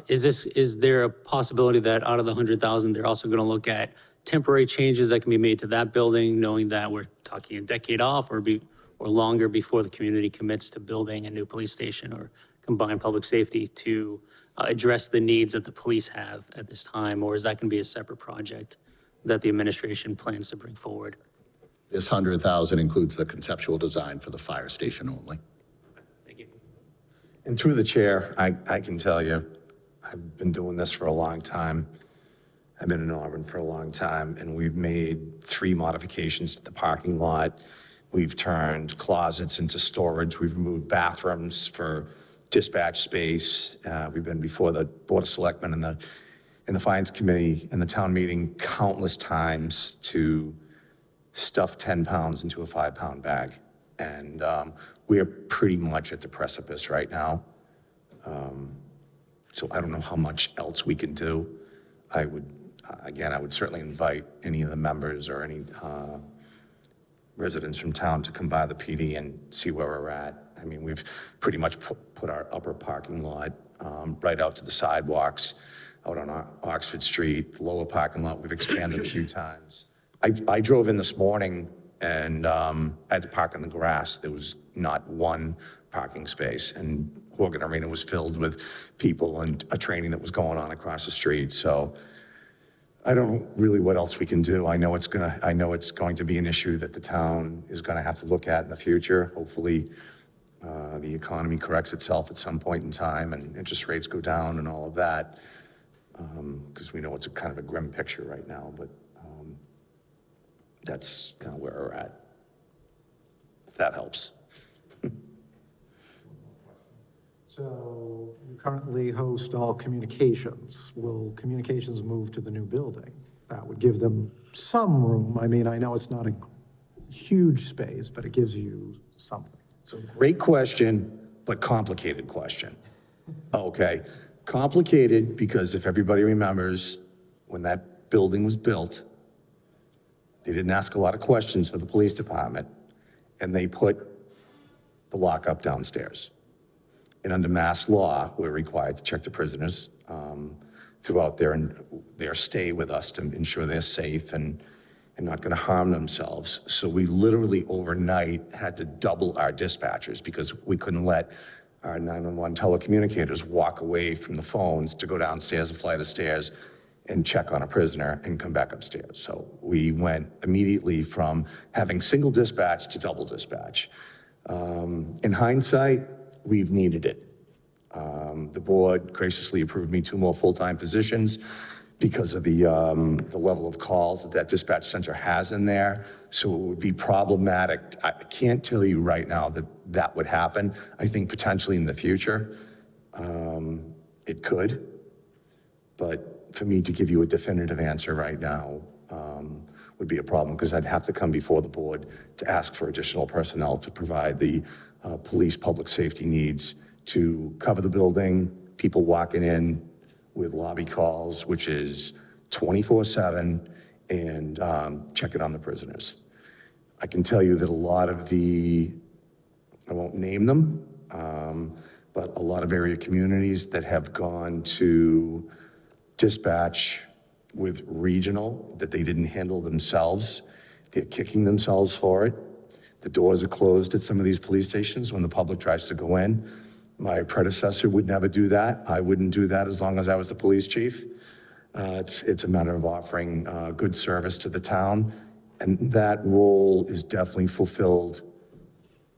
B: is there a possibility that out of the 100,000, they're also going to look at temporary changes that can be made to that building, knowing that we're talking a decade off or longer before the community commits to building a new police station or combined public safety to address the needs that the police have at this time, or is that going to be a separate project that the administration plans to bring forward?
H: This 100,000 includes the conceptual design for the fire station only.
B: Thank you.
I: And through the chair, I can tell you, I've been doing this for a long time. I've been in Auburn for a long time, and we've made 3 modifications to the parking lot. We've turned closets into storage. We've removed bathrooms for dispatch space. We've been before the Board of Selectmen and the Finance Committee and the town meeting countless times to stuff 10 pounds into a 5-pound bag. And we are pretty much at the precipice right now. So I don't know how much else we can do. I would certainly invite any of the members or any residents from town to come by the PD and see where we're at. I mean, we've pretty much put our upper parking lot right out to the sidewalks out on Oxford Street. The lower parking lot, we've expanded a few times. I drove in this morning and I had to park in the grass. There was not one parking space, and Horgan Arena was filled with people and a training that was going on across the street. So I don't know really what else we can do. I know it's going to be an issue that the town is going to have to look at in the future. Hopefully, the economy corrects itself at some point in time and interest rates go down and all of that. Because we know it's a kind of a grim picture right now, but that's kind of where we're at, if that helps.
D: So you currently host all communications. Will communications move to the new building? That would give them some room. I mean, I know it's not a huge space, but it gives you something.
I: So great question, but complicated question. Okay, complicated because if everybody remembers, when that building was built, they didn't ask a lot of questions for the police department, and they put the lockup downstairs. And under mass law, we're required to check the prisoners throughout their stay with us to ensure they're safe and not going to harm themselves. So we literally overnight had to double our dispatchers because we couldn't let our 911 telecommunicators walk away from the phones to go downstairs a flight of stairs and check on a prisoner and come back upstairs. So we went immediately from having single dispatch to double dispatch. In hindsight, we've needed it. The board graciously approved me 2 more full-time positions because of the level of calls that dispatch center has in there. So it would be problematic. I can't tell you right now that would happen. I think potentially in the future, it could. But for me to give you a definitive answer right now would be a problem because I'd have to come before the board to ask for additional personnel to provide the police public safety needs to cover the building, people walking in with lobby calls, which is 24/7, and checking on the prisoners. I can tell you that a lot of I won't name them, but a lot of area communities that have gone to dispatch with regional that they didn't handle themselves, they're kicking themselves for it. The doors are closed at some of these police stations when the public tries to go in. My predecessor would never do that. I wouldn't do that as long as I was the police chief. It's a matter of offering good service to the town, and that role is definitely fulfilled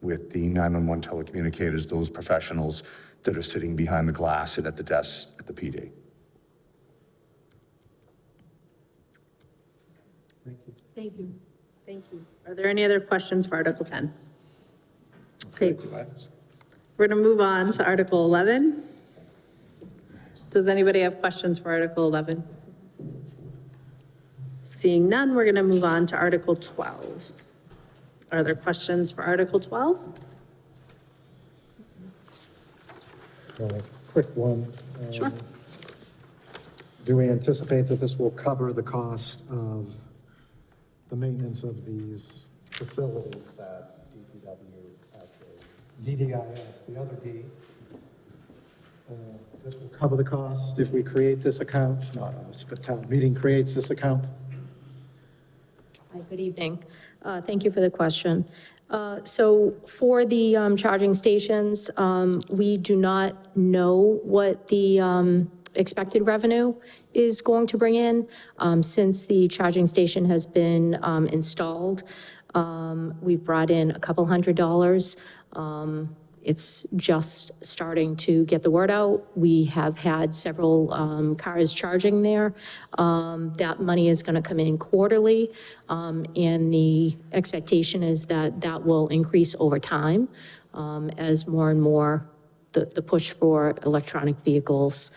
I: with the 911 telecommunicators, those professionals that are sitting behind the glass and at the desks at the PD.
G: Thank you.
A: Thank you. Are there any other questions for Article 10? Okay. We're going to move on to Article 11. Does anybody have questions for Article 11? Seeing none, we're going to move on to Article 12. Are there questions for Article 12?
D: Quick one.
A: Sure.
D: Do we anticipate that this will cover the cost of the maintenance of these facilities that DPW actually, DDIS, the other D? This will cover the cost if we create this account, not us, but town meeting creates this account?
L: Hi, good evening. Thank you for the question. So for the charging stations, we do not know what the expected revenue is going to bring in. Since the charging station has been installed, we've brought in a couple $100. It's just starting to get the word out. We have had several cars charging there. That money is going to come in quarterly, and the expectation is that that will increase over time as more and more the push for electronic vehicles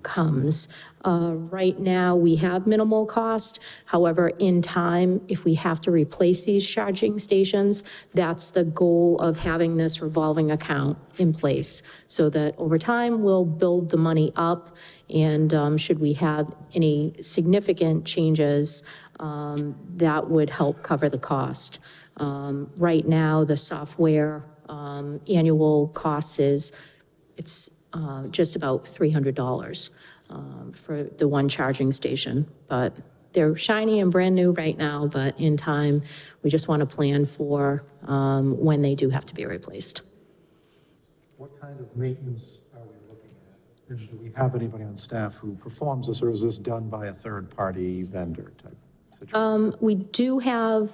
L: comes. Right now, we have minimal cost. However, in time, if we have to replace these charging stations, that's the goal of having this revolving account in place, so that over time, we'll build the money up, and should we have any significant changes, that would help cover the cost. Right now, the software annual cost it's just about $300 for the one charging station, but they're shiny and brand new right now, but in time, we just want to plan for when they do have to be replaced.
D: What kind of maintenance are we looking at? And do we have anybody on staff who performs this, or is this done by a third-party vendor type situation?
L: We do have,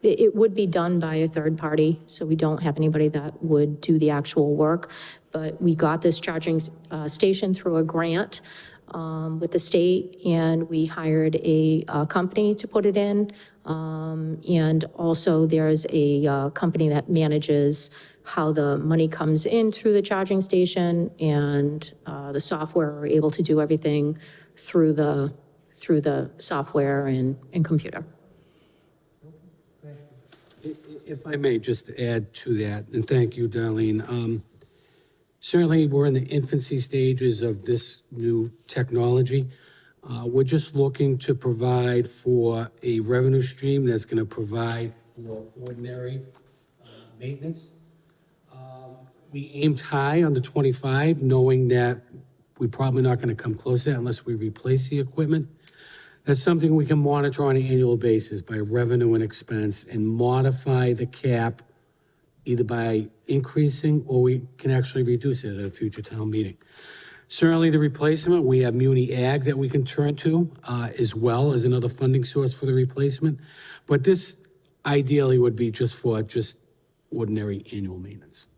L: it would be done by a third party, so we don't have anybody that would do the actual work. But we got this charging station through a grant with the state, and we hired a company to put it in. And also there's a company that manages how the money comes in through the charging station, and the software are able to do everything through the software and computer.
F: If I may just add to that, and thank you, Darlene. Certainly, we're in the infancy stages of this new technology. We're just looking to provide for a revenue stream that's going to provide for ordinary maintenance. We aimed high on the 25, knowing that we're probably not going to come close to that unless we replace the equipment. That's something we can monitor on an annual basis by revenue and expense and modify the cap either by increasing or we can actually reduce it at a future town meeting. Certainly the replacement, we have Muni Ag that we can turn to as well as another funding source for the replacement. But this ideally would be just for ordinary annual maintenance.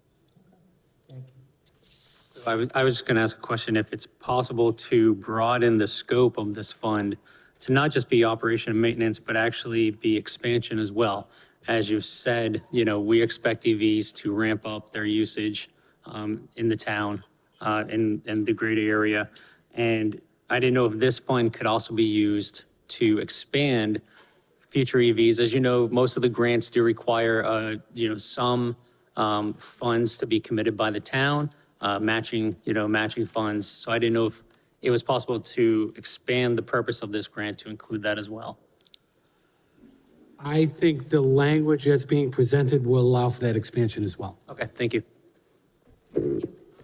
B: I was just going to ask a question, if it's possible to broaden the scope of this fund to not just be operation and maintenance, but actually be expansion as well. As you've said, we expect EVs to ramp up their usage in the town, in the greater area. And I didn't know if this fund could also be used to expand future EVs. As you know, most of the grants do require, some funds to be committed by the town, matching funds. So I didn't know if it was possible to expand the purpose of this grant to include that as well.
F: I think the language that's being presented will allow for that expansion as well.
B: Okay, thank you.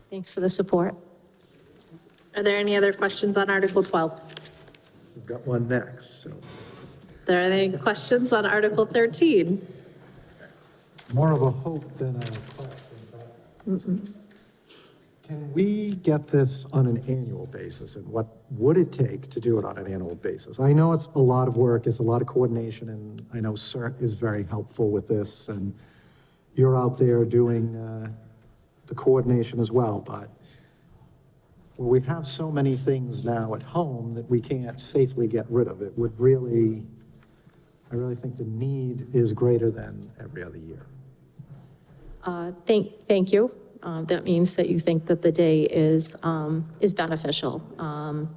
L: Thanks for the support.
A: Are there any other questions on Article 12?
D: We've got one next, so.
A: Are there any questions on Article 13?
D: More of a hope than a question. Can we get this on an annual basis, and what would it take to do it on an annual basis? I know it's a lot of work, it's a lot of coordination, and I know CERT is very helpful with this, and you're out there doing the coordination as well, but we have so many things now at home that we can't safely get rid of. I really think the need is greater than every other year.
L: Thank you. That means that you think that the day is beneficial.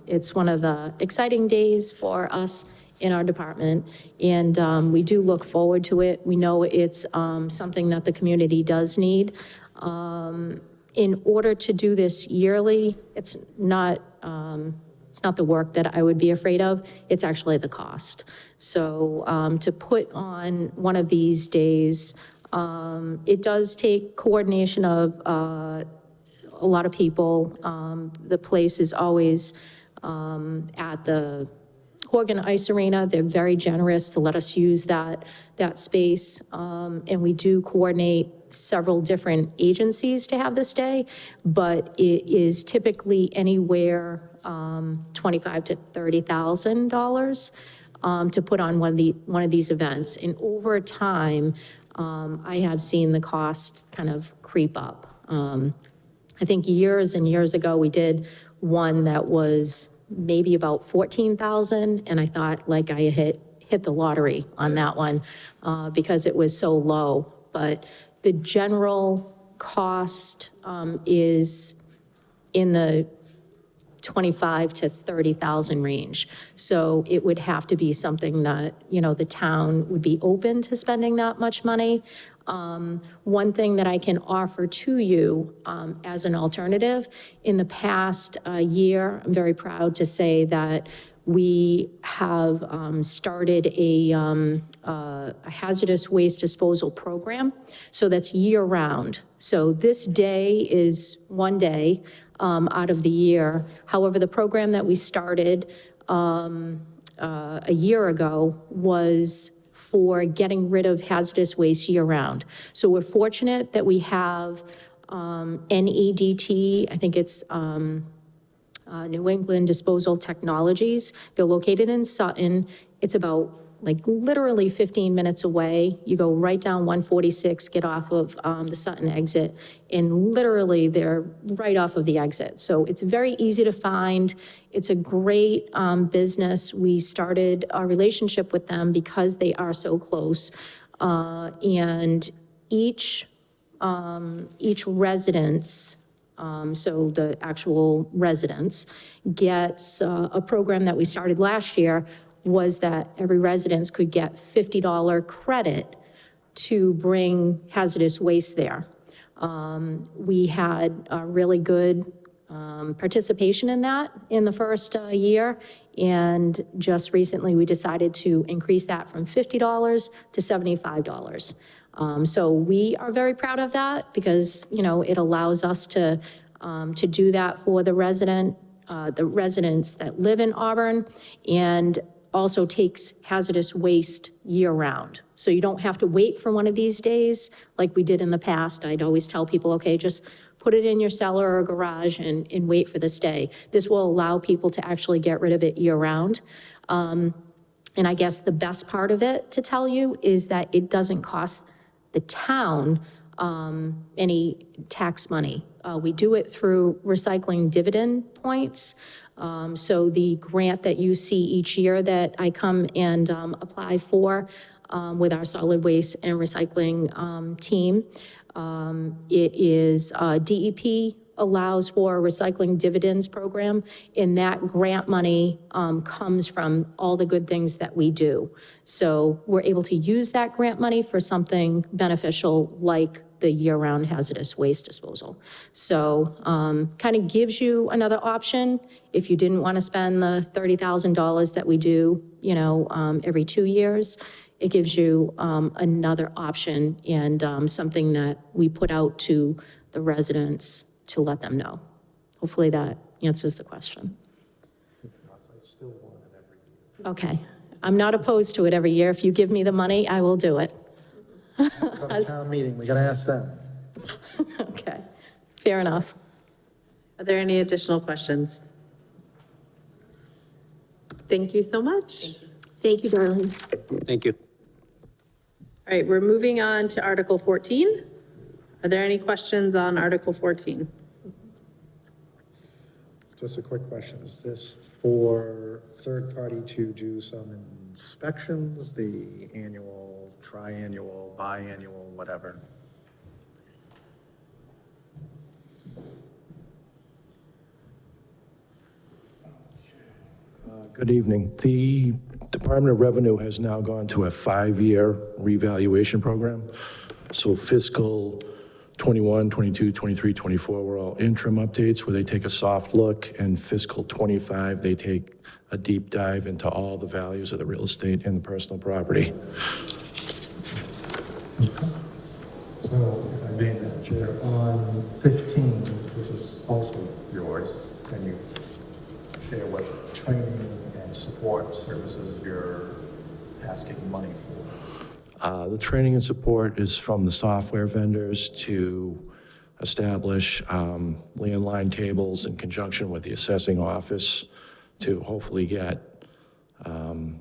L: It's one of the exciting days for us in our department, and we do look forward to it. We know it's something that the community does need. In order to do this yearly, it's not the work that I would be afraid of, it's actually the cost. So to put on one of these days, it does take coordination of a lot of people. The place is always at the Horgan Ice Arena. They're very generous to let us use that space. And we do coordinate several different agencies to have this day, but it is typically anywhere $25,000 to $30,000 to put on one of these events. And over time, I have seen the cost kind of creep up. I think years and years ago, we did one that was maybe about 14,000, and I thought like I hit the lottery on that one because it was so low. But the general cost is in the 25 to 30,000 range. So it would have to be something that, the town would be open to spending that much money. One thing that I can offer to you as an alternative, in the past year, I'm very proud to say that we have started a hazardous waste disposal program. So that's year round. So this day is one day out of the year. However, the program that we started a year ago was for getting rid of hazardous waste year-round. So we're fortunate that we have NEDT, I think it's New England Disposal Technologies. They're located in Sutton. It's about like literally 15 minutes away. You go right down 146, get off of the Sutton exit, and literally they're right off of the exit. So it's very easy to find. It's a great business. We started a relationship with them because they are so close. And each residence, so the actual residence, gets a program that we started last year was that every residence could get $50 credit to bring hazardous waste there. We had a really good participation in that in the first year, and just recently we decided to increase that from $50 to $75. So we are very proud of that because, you know, it allows us to do that for the residents that live in Auburn, and also takes hazardous waste year-round. So you don't have to wait for one of these days like we did in the past. I'd always tell people, okay, just put it in your cellar or garage and wait for this day. This will allow people to actually get rid of it year-round. And I guess the best part of it, to tell you, is that it doesn't cost the town any tax money. We do it through recycling dividend points. So the grant that you see each year that I come and apply for with our solid waste and recycling team, it is DEP allows for a recycling dividends program, and that grant money comes from all the good things that we do. So we're able to use that grant money for something beneficial like the year-round hazardous waste disposal. So kind of gives you another option if you didn't want to spend the $30,000 that we do, you know, every 2 years. It gives you another option and something that we put out to the residents to let them know. Hopefully that answers the question. Okay, I'm not opposed to it every year. If you give me the money, I will do it.
D: Go to town meeting, we gotta ask them.
L: Okay, fair enough.
A: Are there any additional questions? Thank you so much.
G: Thank you, darling.
B: Thank you.
A: All right, we're moving on to Article 14. Are there any questions on Article 14?
D: Just a quick question, is this for third party to do some inspections, the annual, triannual, biannual, whatever?
M: Good evening. The Department of Revenue has now gone to a 5-year revaluation program. So fiscal 21, 22, 23, 24 were all interim updates where they take a soft look, and fiscal 25, they take a deep dive into all the values of the real estate and the personal property.
D: So, if I may, Madam Chair, on 15, which is also yours, can you share what training and support services you're asking money for?
M: The training and support is from the software vendors to establish landline tables in conjunction with the assessing office to hopefully get, in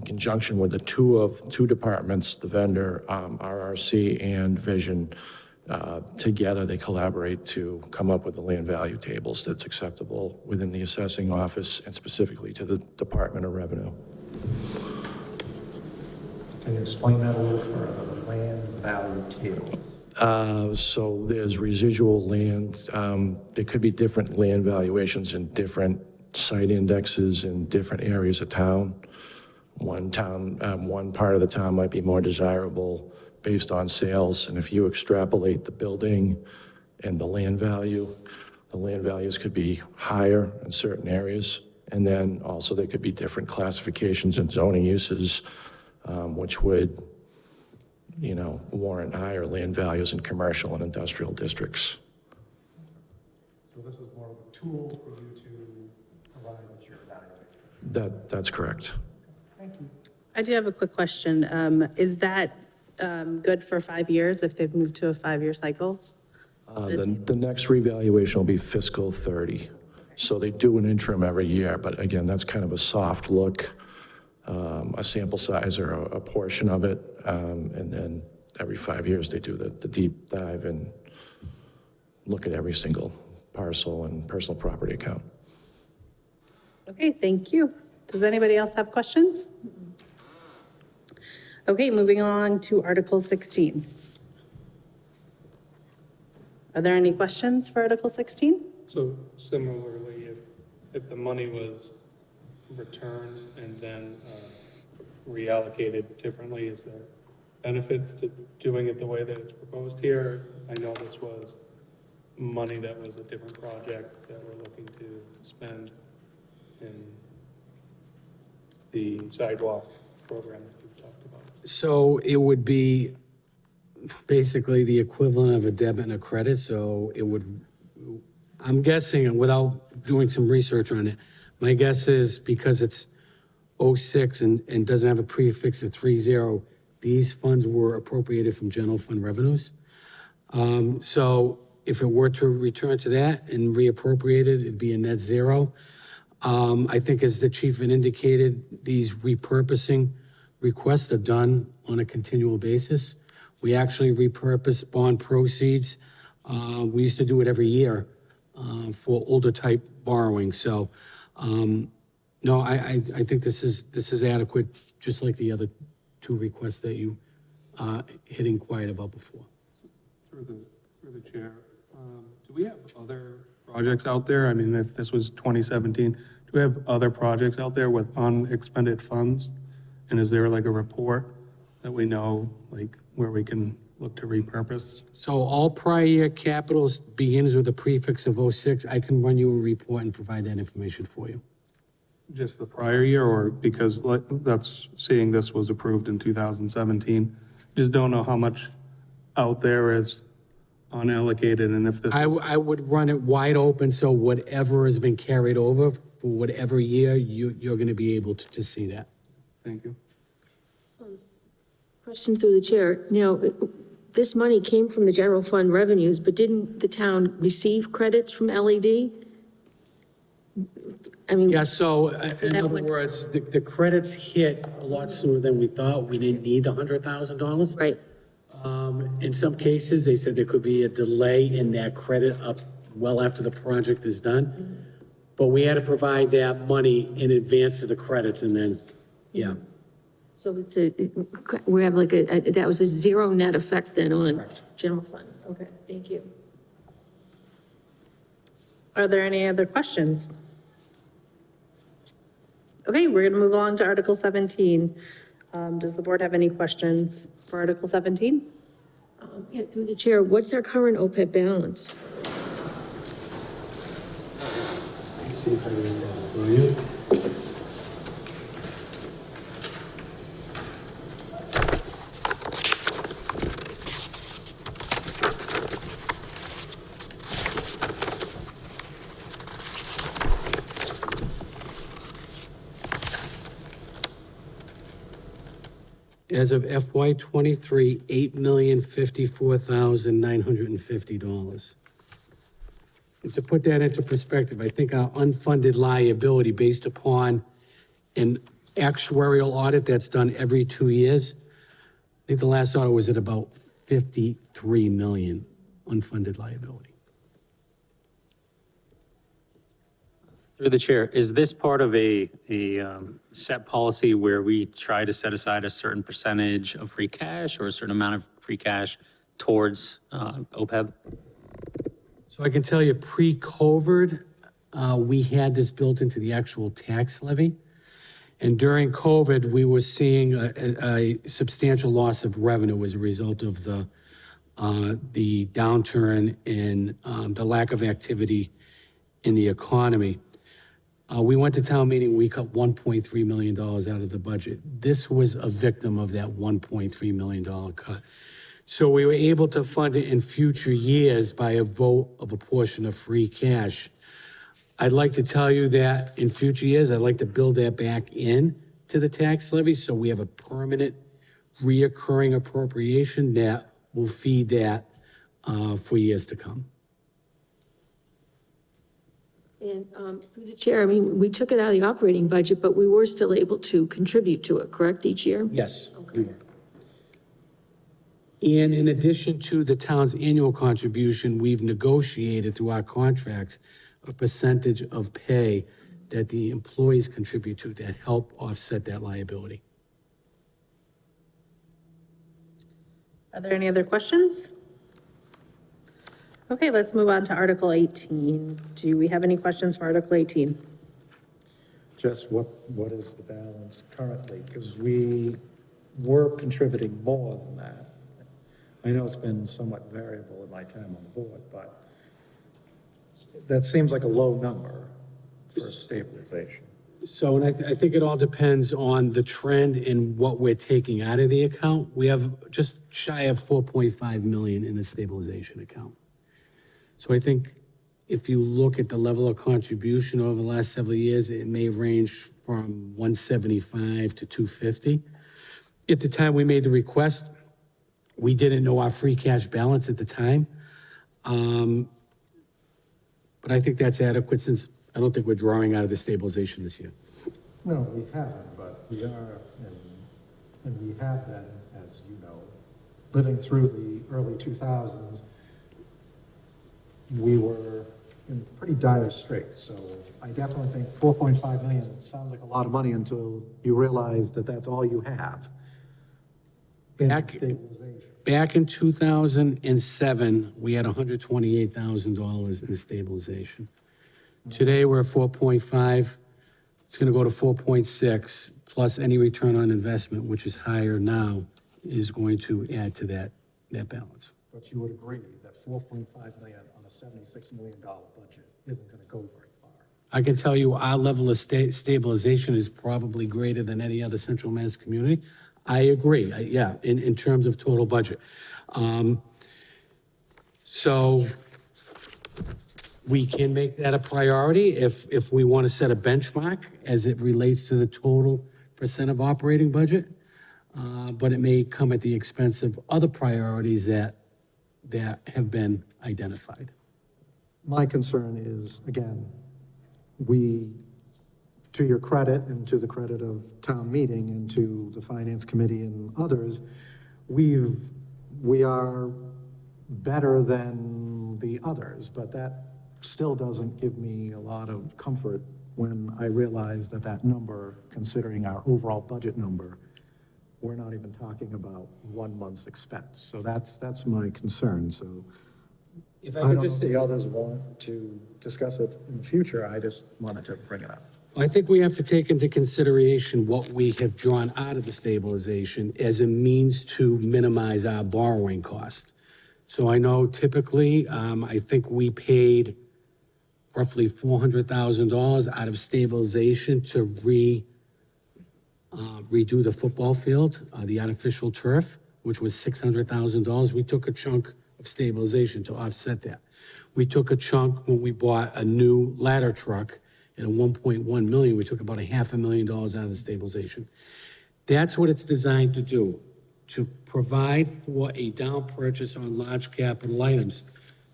M: conjunction with the two departments, the vendor, RRC and Vision, together they collaborate to come up with the land value tables that's acceptable within the assessing office and specifically to the Department of Revenue.
D: Can you explain that a little further, the land value table?
M: So there's residual land. There could be different land valuations and different site indexes in different areas of town. One part of the town might be more desirable based on sales, and if you extrapolate the building and the land values could be higher in certain areas. And then also there could be different classifications and zoning uses, which would, warrant higher land values in commercial and industrial districts.
D: So this is more of a tool for you to provide what you're evaluating?
M: That's correct.
A: I do have a quick question. Is that good for 5 years if they've moved to a 5-year cycle?
M: The next revaluation will be fiscal 30. So they do an interim every year, but again, that's kind of a soft look, a sample size or a portion of it. And then every 5 years, they do the deep dive and look at every single parcel and personal property account.
A: Okay, thank you. Does anybody else have questions? Okay, moving on to Article 16. Are there any questions for Article 16?
J: So similarly, if the money was returned and then reallocated differently, is there benefits to doing it the way that it's proposed here? I know this was money that was a different project that we're looking to spend in the sidewalk program that you've talked about.
F: So it would be basically the equivalent of a debit and a credit, so it would, I'm guessing, and without doing some research on it, my guess is because it's 06 and doesn't have a prefix of 30, these funds were appropriated from general fund revenues. So if it were to return to that and reappropriated, it'd be a net zero. I think as the chief had indicated, these repurposing requests are done on a continual basis. We actually repurpose bond proceeds. We used to do it every year for older type borrowing. So, no, I think this is adequate, just like the other two requests that you had inquired about before.
J: Through the chair, do we have other projects out there? I mean, if this was 2017, do we have other projects out there with unexpended funds? And is there like a report that we know, like where we can look to repurpose?
F: So all prior year capitals begins with a prefix of 06. I can run you a report and provide that information for you.
J: Just the prior year, or because that's seeing this was approved in 2017? Just don't know how much out there is unallocated, and if this is...
F: I would run it wide open, so whatever has been carried over for whatever year, you're going to be able to see that.
J: Thank you.
G: Question through the chair. Now, this money came from the general fund revenues, but didn't the town receive credits from LED? I mean.
F: Yeah, so in
G: that
F: other
G: would-
F: words, the credits hit a lot sooner than we thought. We didn't need the $100,000.
G: Right.
F: In some cases, they said there could be a delay in that credit up well after the project is done. But we had to provide that money in advance of the credits and then, yeah.
G: So it's we have like that was a zero net effect then on general fund. Okay, thank you.
A: Are there any other questions? Okay, we're going to move on to Article 17. Does the board have any questions for Article 17?
G: Yeah, through the chair, what's our current OPEB balance?
F: Let's see if I read that for you. As of FY '23, $8,054,950. And to put that into perspective, I think our unfunded liability based upon an actuarial audit that's done every 2 years, I think the last audit was at about 53 million unfunded liability.
B: Through the chair, is this part of a set policy where we try to set aside a certain percentage of free cash or a certain amount of free cash towards OPEB?
F: So I can tell you, pre-COVID, we had this built into the actual tax levy. And during COVID, we were seeing a substantial loss of revenue as a result of the downturn in the lack of activity in the economy. We went to town meeting, we cut $1.3 million out of the budget. This was a victim of that $1.3 million cut. So we were able to fund it in future years by a vote of a portion of free cash. I'd like to tell you that in future years, I'd like to build that back in to the tax levy, so we have a permanent reoccurring appropriation that will feed that for years to come.
G: And through the chair, I mean, we took it out of the operating budget, but we were still able to contribute to it, correct, each year?
F: Yes. And in addition to the town's annual contribution, we've negotiated through our contracts a percentage of pay that the employees contribute to that help offset that liability.
A: Are there any other questions? Okay, let's move on to Article 18. Do we have any questions for Article 18?
D: Just what is the balance currently? Because we were contributing more than that. I know it's been somewhat variable in my time on the board, but that seems like a low number for stabilization.
F: So, and I think it all depends on the trend in what we're taking out of the account. We have just shy of 4.5 million in the stabilization account. So I think if you look at the level of contribution over the last several years, it may range from 175 to 250. At the time we made the request, we didn't know our free cash balance at the time. But I think that's adequate since I don't think we're drawing out of the stabilization this year.
D: No, we haven't, but we are, and we have been, as you know, living through the early 2000s, we were in pretty dire straits. So I definitely think 4.5 million sounds like a lot of money until you realize that that's all you have in stabilization.
F: Back in 2007, we had $128,000 in stabilization. Today, we're at 4.5. It's going to go to 4.6, plus any return on investment, which is higher now, is going to add to that balance.
D: But you would agree that 4.5 million on a $76 million budget isn't going to go very far.
F: I can tell you our level of stabilization is probably greater than any other Central Mass community. I agree, yeah, in terms of total budget. So we can make that a priority if we want to set a benchmark as it relates to the total percent of operating budget. But it may come at the expense of other priorities that have been identified.
D: My concern is, again, to your credit and to the credit of town meeting and to the finance committee and others, we are better than the others, but that still doesn't give me a lot of comfort when I realize that number, considering our overall budget number, we're not even talking about 1 month's expense. So that's my concern. So
F: If
D: I
F: I
D: don't
F: could
D: know
F: just,
D: if the others want to discuss it in the future. I just wanted to bring it up.
F: I think we have to take into consideration what we have drawn out of the stabilization as a means to minimize our borrowing cost. So I know typically, I think we paid roughly $400,000 out of stabilization to redo the football field, the artificial turf, which was $600,000. We took a chunk of stabilization to offset that. We took a chunk when we bought a new ladder truck at a 1.1 million. We took about $500,000 out of the stabilization. That's what it's designed to do, to provide for a down purchase on large capital items.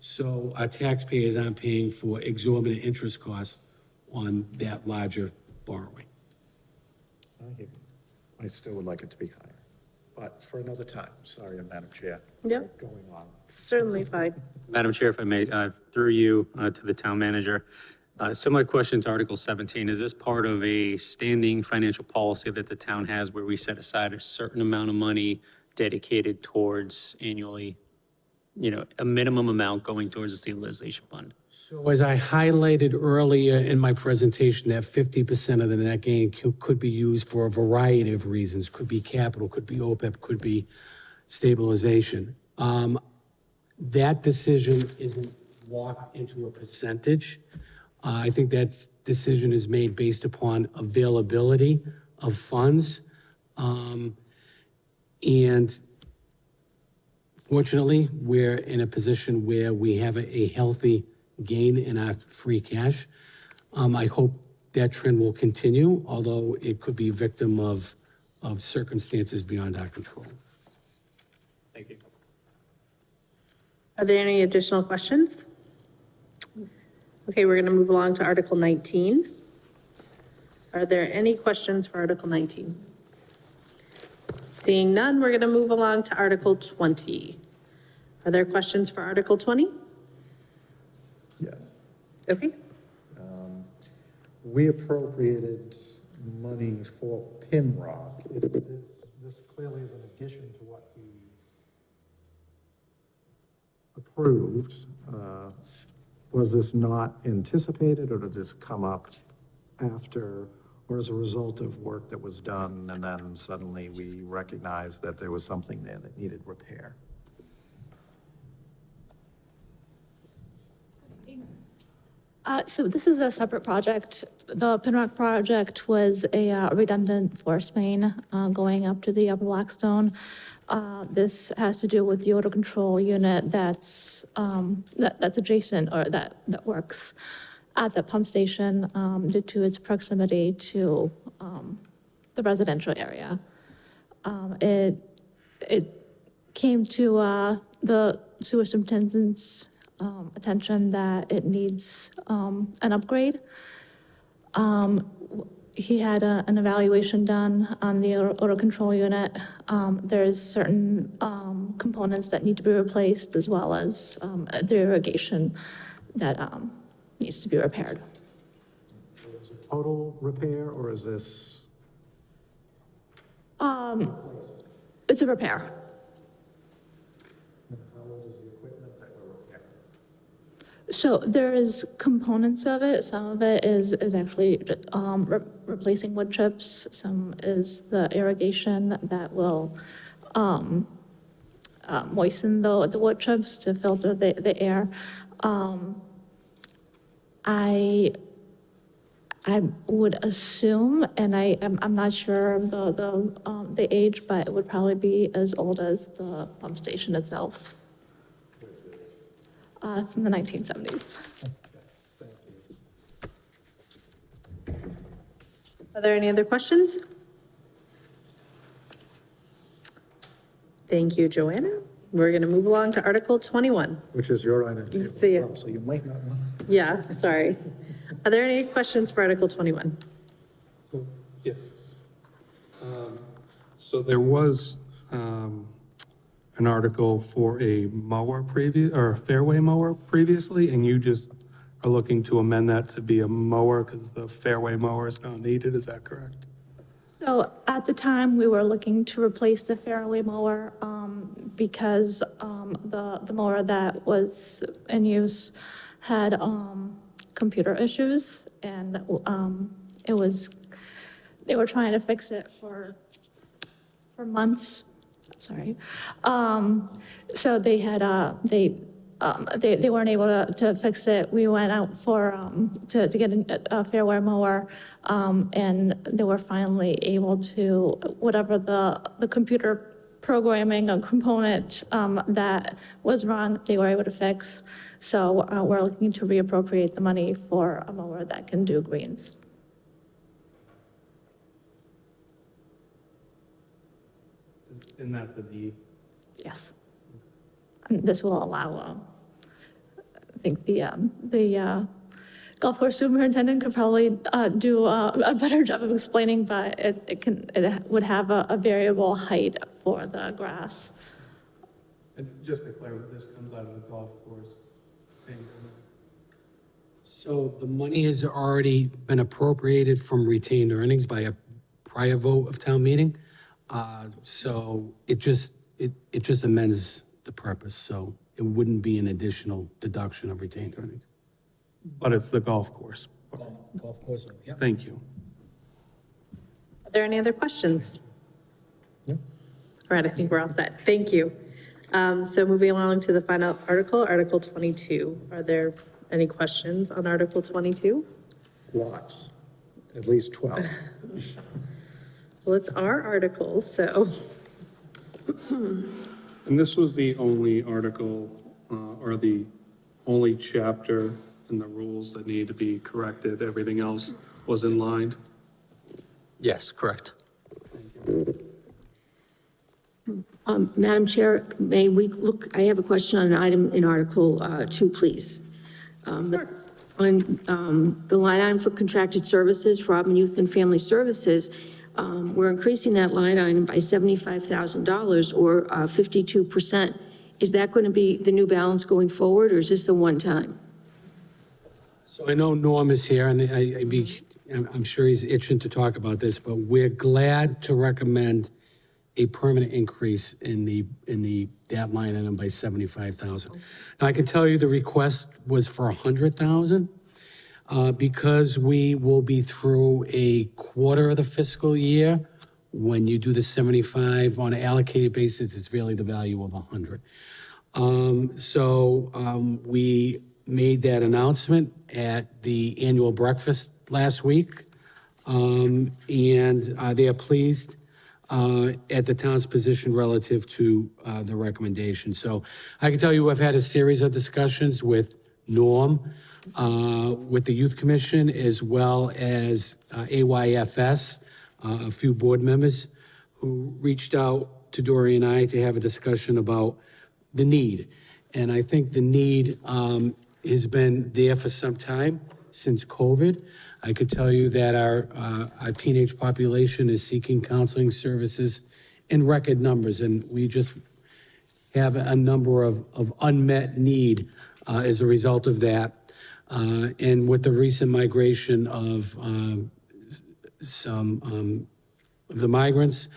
F: So our taxpayers aren't paying for exorbitant interest costs on that larger borrowing.
D: I still would like it to be higher, but for another time. Sorry, Madam Chair.
A: Yep.
D: Going on.
A: Certainly fine.
B: Madam Chair, if I may, through you to the town manager, similar question to Article 17. Is this part of a standing financial policy that the town has where we set aside a certain amount of money dedicated towards annually, a minimum amount going towards the stabilization fund?
F: So as I highlighted earlier in my presentation, that 50% of the net gain could be used for a variety of reasons. Could be capital, could be OPEB, could be stabilization. That decision isn't locked into a percentage. I think that decision is made based upon availability of funds. And fortunately, we're in a position where we have a healthy gain in our free cash. I hope that trend will continue, although it could be victim of circumstances beyond our control.
B: Thank you.
A: Are there any additional questions? Okay, we're going to move along to Article 19. Are there any questions for Article 19? Seeing none, we're going to move along to Article 20. Are there questions for Article 20?
D: Yes.
A: Okay,
D: We appropriated money for Pinrock. This clearly is an addition to what we approved. Was this not anticipated, or did this come up after, or as a result of work that was done, and then suddenly we recognized that there was something there that needed repair?
N: So this is a separate project. The Pinrock project was a redundant force main going up to the Upper Blackstone. This has to do with the odor control unit that's adjacent, or that works at the pump station due to its proximity to the residential area. It came to the sewer superintendent's attention that it needs an upgrade. He had an evaluation done on the odor control unit. There's certain components that need to be replaced, as well as the irrigation that needs to be repaired.
D: Is it total repair, or is this?
N: It's a repair.
D: How old is the equipment that we're repairing?
N: So there is components of it. Some of it is actually replacing wood chips. Some is the irrigation that will moisten the wood chips to filter the air. I would assume, and I'm not sure of the age, but it would probably be as old as the pump station itself. From the 1970s.
A: are there any other questions? Thank you, Joanna. We're going to move along to Article 21.
D: Which is your item.
A: You see it.
D: So you might not want.
A: Yeah, sorry. Are there any questions for Article 21?
J: So, yes. So there was an article for a mower or a fairway mower previously, and you just are looking to amend that to be a mower because the fairway mower is not needed, is that correct?
N: So at the time, we were looking to replace the fairway mower because the mower that was in use had computer issues, and they were trying to fix it for months. Sorry. So they had they weren't able to fix it. We went out to get a fairway mower, and they were finally able to, whatever the computer programming a component that was wrong, they were able to fix. So we're looking to reappropriate the money for a mower that can do greens.
J: And that's a D.
N: Yes. And this will allow, I think the golf course superintendent could probably do a better job of explaining, but it would have a variable height for the grass.
J: And just to clarify, this comes out of the golf course.
F: So the money has already been appropriated from retained earnings by a prior vote of town meeting. So it just amends the purpose, so it wouldn't be an additional deduction of retained earnings.
J: But it's the golf course.
F: Golf course, yeah.
J: Thank you.
A: Are there any other questions? All right, I think we're all set. Thank you. So moving along to the final article, Article 22. Are there any questions on Article 22?
D: Lots, at least 12.
A: Well, it's our article, so.
J: And this was the only article or the only chapter and the rules that need to be corrected, everything else was in line?
B: Yes, correct.
G: Madam Chair, may we look, I have a question on an item in Article 2, please. On the line item for contracted services for Auburn Youth and Family Services, we're increasing that line item by $75,000 or 52%. Is that going to be the new balance going forward, or is this a one-time?
F: So I know Norm is here, and I'm sure he's itching to talk about this, but we're glad to recommend a permanent increase in that line item by $75,000. Now, I can tell you the request was for $100,000, because we will be through a quarter of the fiscal year. When you do the 75 on an allocated basis, it's really the value of 100. We made that announcement at the annual breakfast last week, and they are pleased at the town's position relative to the recommendation. So I can tell you I've had a series of discussions with Norm, with the Youth Commission, as well as AYFS, a few board members who reached out to Dory and I to have a discussion about the need. And I think the need has been there for some time, since COVID. I could tell you that our teenage population is seeking counseling services in record numbers, and we just have a number of unmet need as a result of that. And with the recent migration of some of the migrants,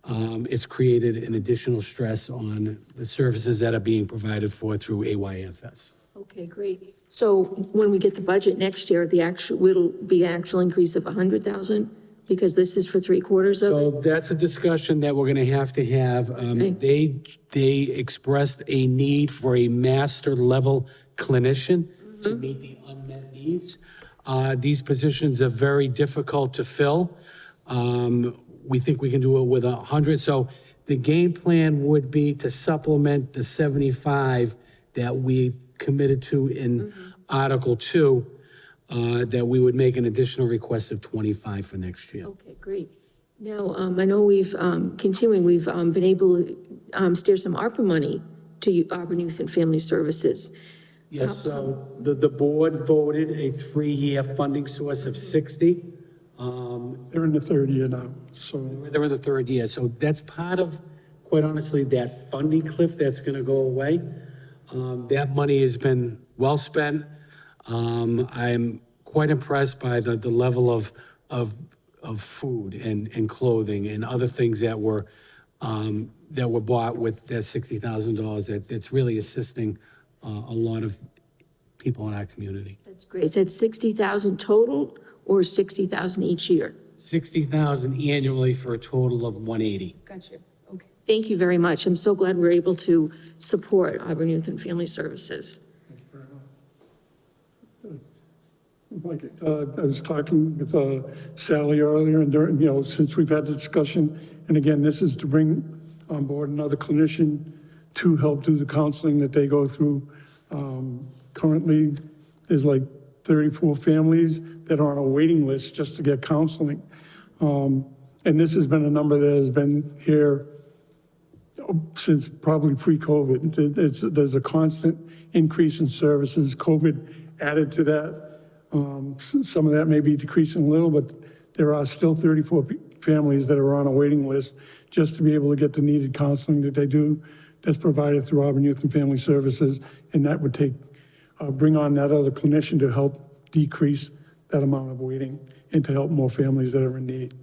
F: it's created an additional stress on the services that are being provided for through AYFS.
G: Okay, great. So when we get the budget next year, it'll be an actual increase of 100,000, because this is for 3/4 of it?
F: So that's a discussion that we're gonna have to have. They expressed a need for a master level clinician to meet the unmet needs. These positions are very difficult to fill. We think we can do it with 100. So the game plan would be to supplement the 75 that we committed to in Article 2, that we would make an additional request of 25 for next year.
G: Okay, great. Now, I know we've been able to steer some ARPA money to Auburn Youth and Family Services.
F: Yes, so the board voted a 3-year funding source of 60.
O: They're in the third year now, so.
F: They're in the third year, so that's part of, quite honestly, that funding cliff that's gonna go away. That money has been well spent. I'm quite impressed by the level of food and clothing and other things that were bought with that $60,000. That's really assisting a lot of people in our community.
G: That's great. Is that 60,000 total or 60,000 each year?
F: 60,000 annually for a total of 180.
G: Gotcha. Okay. Thank you very much. I'm so glad we're able to support Auburn Youth and Family Services.
O: Like, I was talking with Sally earlier, and during, since we've had the discussion, and again, this is to bring on board another clinician to help do the counseling that they go through. Currently, there's like 34 families that are on a waiting list just to get counseling. And this has been a number that has been here since probably pre-COVID. There's a constant increase in services. COVID added to that. Some of that may be decreasing a little, but there are still 34 families that are on a waiting list just to be able to get the needed counseling that they do, that's provided through Auburn Youth and Family Services. And that would bring on that other clinician to help decrease that amount of waiting and to help more families that are in need.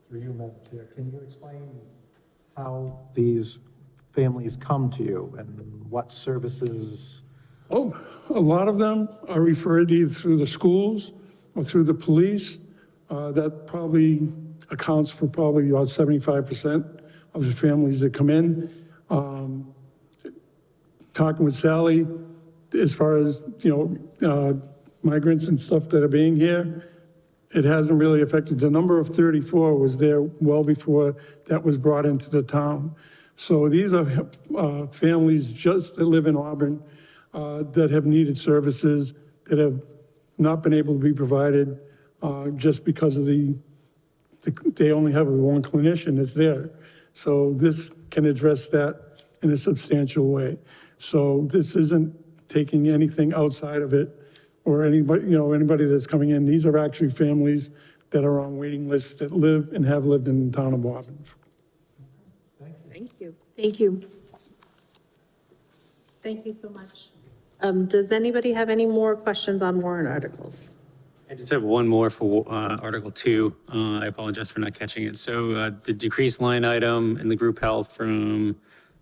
D: Through you, Madam Chair, can you explain how these families come to you and what services?
O: Oh, a lot of them are referred either through the schools or through the police. That probably accounts for probably about 75% of the families that come in. Talking with Sally, as far as, migrants and stuff that are being here, it hasn't really affected. The number of 34 was there well before that was brought into the town. So these are families just that live in Auburn. that have needed services that have not been able to be provided just because of they only have one clinician that's there. So this can address that in a substantial way. So this isn't taking anything outside of it or anybody that's coming in. These are actually families that are on waiting lists that live and have lived in the town of Auburn.
A: Thank you.
G: Thank you.
A: Thank you so much. Does anybody have any more questions on warrant articles?
B: I just have one more for Article 2. I apologize for not catching it. So the decreased line item in the group health from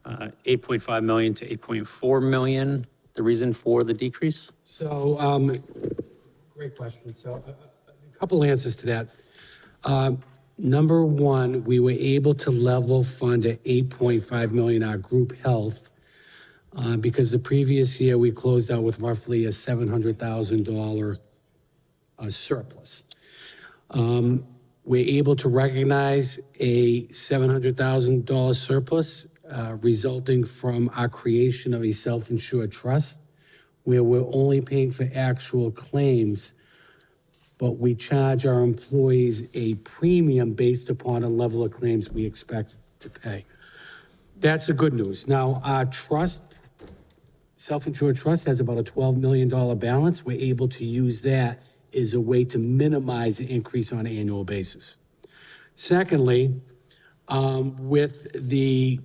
B: 8.5 million to 8.4 million, the reason for the decrease?
F: So, great question. So a couple answers to that. Number one, we were able to level fund at 8.5 million our group health because the previous year we closed out with roughly a $700,000 surplus. We're able to recognize a $700,000 surplus resulting from our creation of a self-insured trust where we're only paying for actual claims, but we charge our employees a premium based upon a level of claims we expect to pay. That's the good news. Now, our trust, self-insured trust, has about a $12 million balance. We're able to use that as a way to minimize the increase on an annual basis. Secondly, with the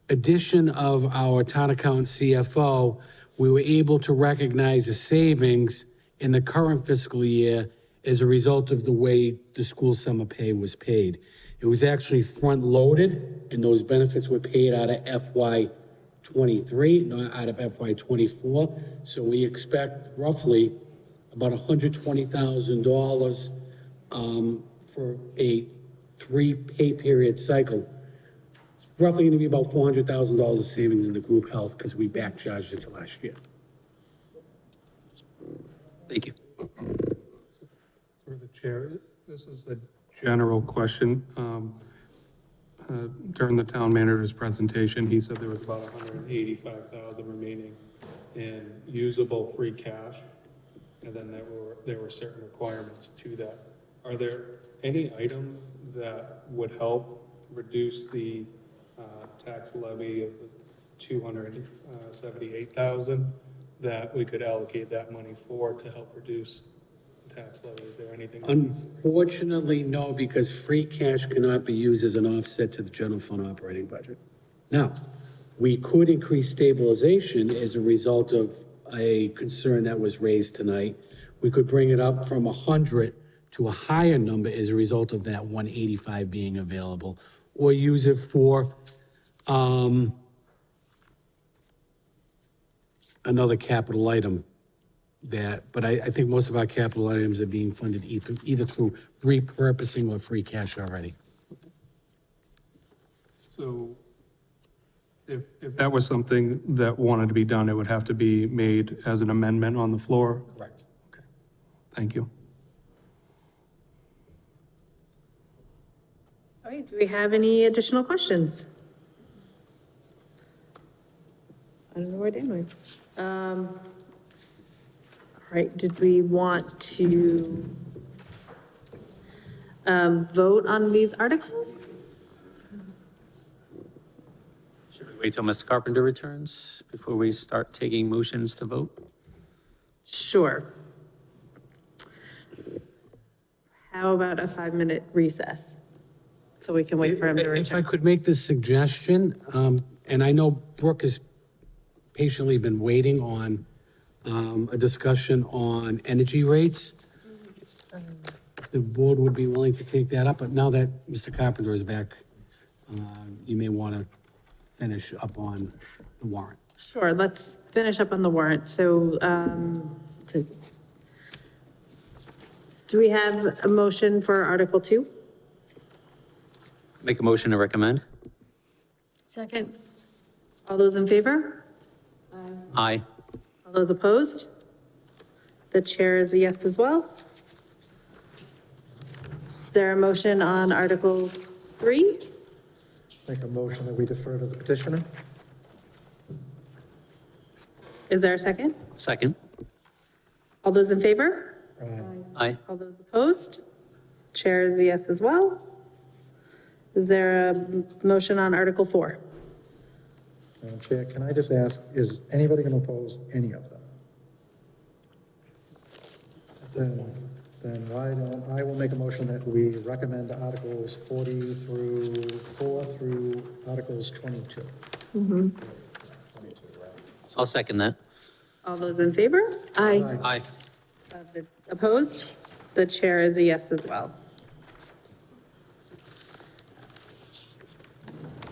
F: addition of our town accountant CFO, we were able to recognize the savings in the current fiscal year as a result of the way the school summer pay was paid. It was actually front-loaded, and those benefits were paid out of FY '23, not out of FY '24. So we expect roughly about $120,000 for a 3 pay period cycle. It's roughly going to be about $400,000 of savings in the group health because we back charged it to last year. Thank you.
J: Through the chair, this is a general question. During the town manager's presentation, he said there was about 185,000 remaining in usable free cash, and then there were certain requirements to that. Are there any items that would help reduce the tax levy of 278,000 that we could allocate that money for to help reduce tax levy? Is there anything?
F: Unfortunately, no, because free cash cannot be used as an offset to the general fund operating budget. Now, we could increase stabilization as a result of a concern that was raised tonight. We could bring it up from 100 to a higher number as a result of that 185 being available, or use it for another capital item but I think most of our capital items are being funded either through repurposing or free cash already.
J: So if that was something that wanted to be done, it would have to be made as an amendment on the floor?
F: Correct.
J: Okay. Thank you.
A: All right, do we have any additional questions? I don't know where Dan went. All right, did we want to vote on these articles?
B: Should we wait till Mr. Carpenter returns before we start taking motions to vote?
A: Sure. How about a 5-minute recess? So we can wait for him to
F: If I
A: return.
F: could make this suggestion, and I know Brooke has patiently been waiting on a discussion on energy rates. The board would be willing to take that up, but now that Mr. Carpenter is back, you may want to finish up on the warrant.
A: Sure, let's finish up on the warrant. So, do we have a motion for Article 2?
B: Make a motion to recommend?
G: Second.
A: All those in favor?
B: Aye.
A: All those opposed? The chair is a yes as well. Is there a motion on Article 3?
D: Make a motion that we defer to the petitioner.
A: Is there a second?
B: Second.
A: All those in favor?
B: Aye.
A: All those opposed? Chair is a yes as well. Is there a motion on Article 4?
D: Madam Chair, can I just ask, is anybody going to oppose any of them? Then why don't, I will make a motion that we recommend Articles 40 through 4 through Articles 22.
B: I'll second that.
A: All those in favor?
G: Aye.
B: Aye.
A: Opposed? The chair is a yes as well.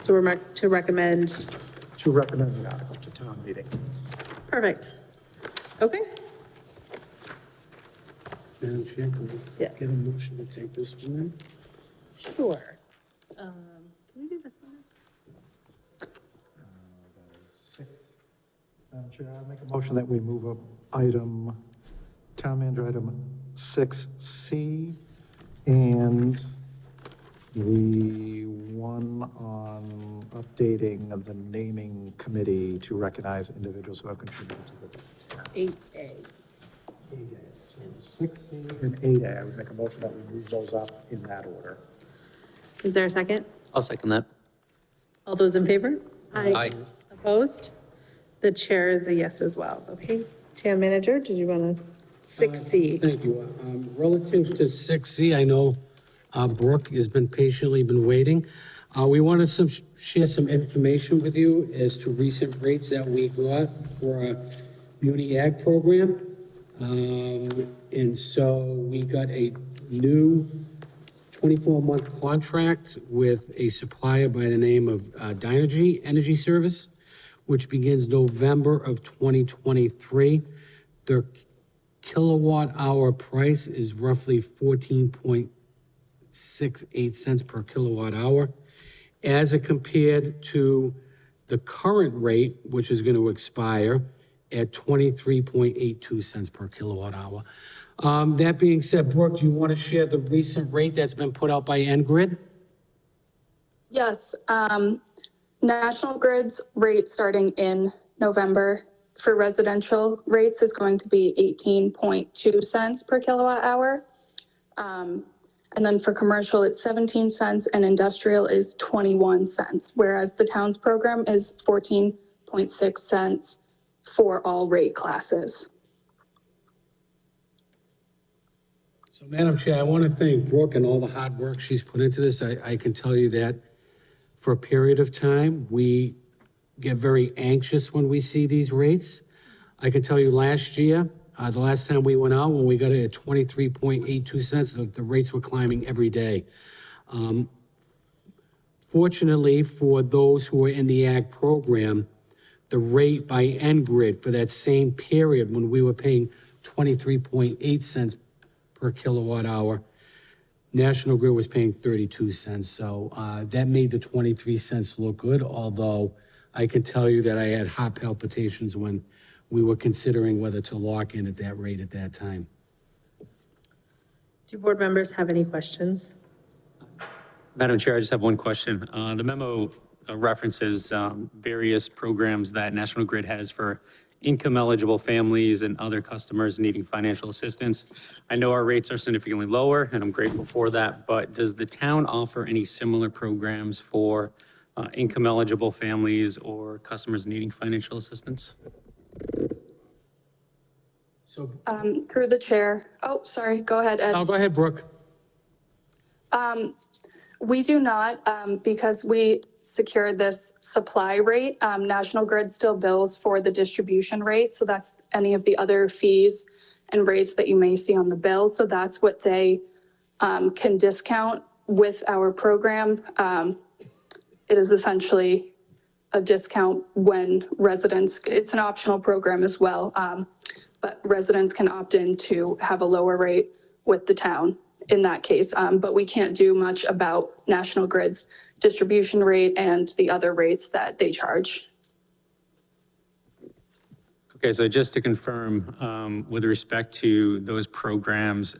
A: So we're to recommend,
D: To recommend the article to town meeting.
A: perfect. Okay,
F: Madam Chair, can we
A: Yeah.
F: get a motion to take this one then?
A: sure. Can we do this one?
D: Madam Chair, I make a motion that we move up item, town manager item 6C, and the one on updating of the naming committee to recognize individuals who have contributed to the
A: 8A.
D: 8A. So 6C and 8A, I would make a motion that we move those up in that order.
A: Is there a second?
B: I'll second that.
A: All those in favor?
B: Aye.
A: Opposed? The chair is a yes as well. Okay, town manager, did you want to, 6C?
F: Thank you. Relative to 6C, I know Brooke has been patiently waiting. We wanted to share some information with you as to recent rates that we got for our Muni Ag program. And so we got a new 24-month contract with a supplier by the name of Dynegy Energy Service, which begins November of 2023. Their kilowatt hour price is roughly 14.68 cents per kilowatt hour, as it compared to the current rate, which is going to expire at 23.82 cents per kilowatt hour. That being said, Brooke, do you want to share the recent rate that's been put out by NGrid?
P: Yes, National Grid's rate starting in November for residential rates is going to be 18.2 cents per kilowatt hour. And then for commercial, it's 17 cents and industrial is 21 cents, whereas the town's program is 14.6 cents for all rate classes.
F: So, Madam Chair, I want to thank Brooke and all the hard work she's put into this. I can tell you that for a period of time, we get very anxious when we see these rates. I can tell you last year, the last time we went out, when we got it at 23.82 cents, the rates were climbing every day. Fortunately, for those who are in the ag program, the rate by NGrid for that same period when we were paying 23.8 cents per kilowatt hour, National Grid was paying 32 cents. So that made the 23 cents look good, although I can tell you that I had heart palpitations when we were considering whether to lock in at that rate at that time.
A: Do board members have any questions?
B: Madam Chair, I just have one question. The memo references various programs that National Grid has for income-eligible families and other customers needing financial assistance. I know our rates are significantly lower, and I'm grateful for that, but does the town offer any similar programs for income-eligible families or customers needing financial assistance?
F: So,
P: Through the chair. Oh, sorry, go ahead, Ed.
F: oh, go ahead, Brooke.
P: We do not, because we secured this supply rate. National Grid still bills for the distribution rate. So that's any of the other fees and rates that you may see on the bill. So that's what they can discount with our program. It is essentially a discount when residents, it's an optional program as well, but residents can opt in to have a lower rate with the town in that case, but we can't do much about National Grid's distribution rate and the other rates that they charge.
B: Okay, so just to confirm, with respect to those programs,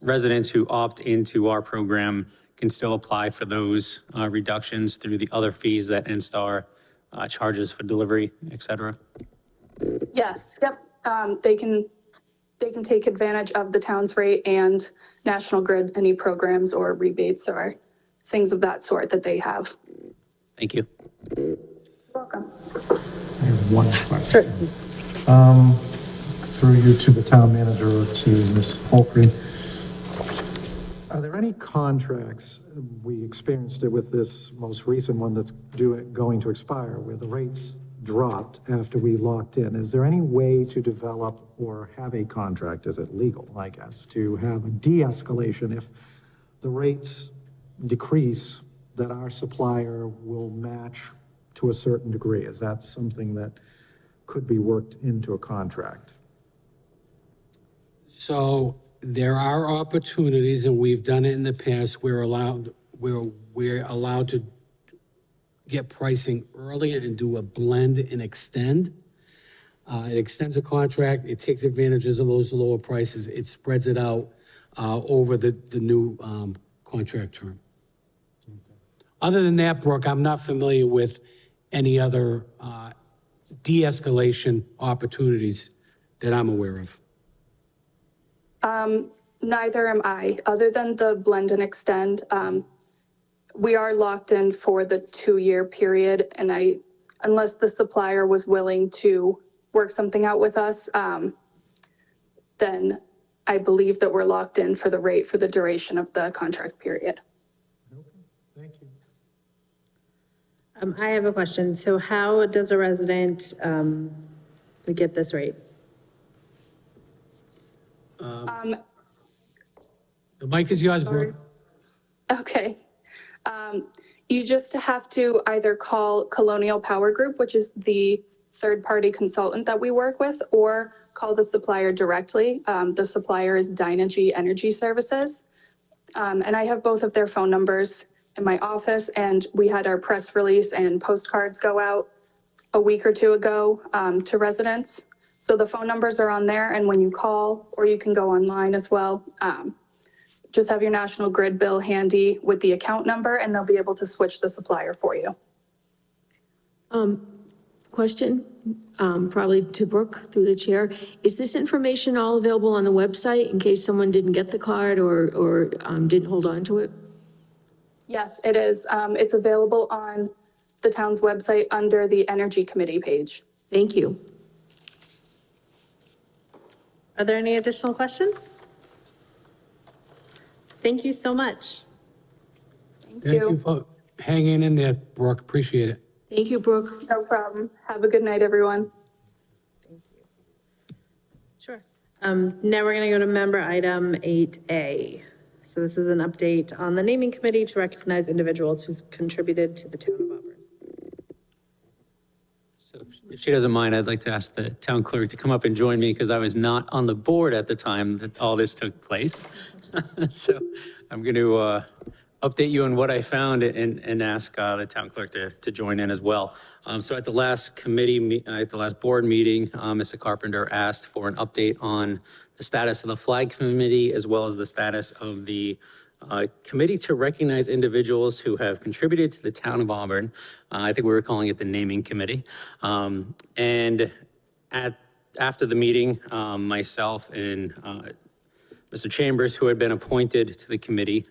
B: residents who opt into our program can still apply for those reductions through the other fees that NSTAR charges for delivery, et cetera?
P: Yes, yep. They can take advantage of the town's rate and National Grid, any programs or rebates or things of that sort that they have.
B: Thank you.
P: Welcome.
D: I have one question. Through you to the town manager or to Ms. Polkry. Are there any contracts, we experienced it with this most recent one that's going to expire, where the rates dropped after we locked in? Is there any way to develop or have a contract, is it legal, I guess, to have a de-escalation if the rates decrease, that our supplier will match to a certain degree? Is that something that could be worked into a contract?
F: So there are opportunities, and we've done it in the past, we're allowed to get pricing earlier and do a blend and extend. It extends a contract, it takes advantages of those lower prices, it spreads it out over the new contract term. Other than that, Brooke, I'm not familiar with any other de-escalation opportunities that I'm aware of.
P: Neither am I, other than the blend and extend. We are locked in for the 2-year period, and unless the supplier was willing to work something out with us, then I believe that we're locked in for the rate for the duration of the contract period.
D: Thank you.
A: I have a question. So how does a resident get this rate?
F: The mic is yours, Brooke.
P: Okay. You just have to either call Colonial Power Group, which is the third-party consultant that we work with, or call the supplier directly. The supplier is Dynegy Energy Services. And I have both of their phone numbers in my office, and we had our press release and postcards go out a week or two ago to residents. So the phone numbers are on there, and when you call, or you can go online as well, just have your National Grid bill handy with the account number, and they'll be able to switch the supplier for you.
G: Question, probably to Brooke through the chair. Is this information all available on the website in case someone didn't get the card or didn't hold on to it?
P: Yes, it is. It's available on the town's website under the Energy Committee page.
G: Thank you.
A: Are there any additional questions? Thank you so much.
P: Thank
F: Thank you for hanging in there, Brooke, appreciate it.
G: Thank you, Brooke.
P: No problem. Have a good night, everyone.
A: Sure. Now we're going to go to member item 8A. So this is an update on the naming committee to recognize individuals who's contributed to the town of Auburn.
B: So if she doesn't mind, I'd like to ask the town clerk to come up and join me because I was not on the board at the time that all this took place. So I'm going to update you on what I found and ask the town clerk to join in as well. So at the last board meeting, Mr. Carpenter asked for an update on the status of the flag committee as well as the status of the committee to recognize individuals who have contributed to the town of Auburn. I think we were calling it the naming committee. And after the meeting, myself and Mr. Chambers, who had been appointed to the committee,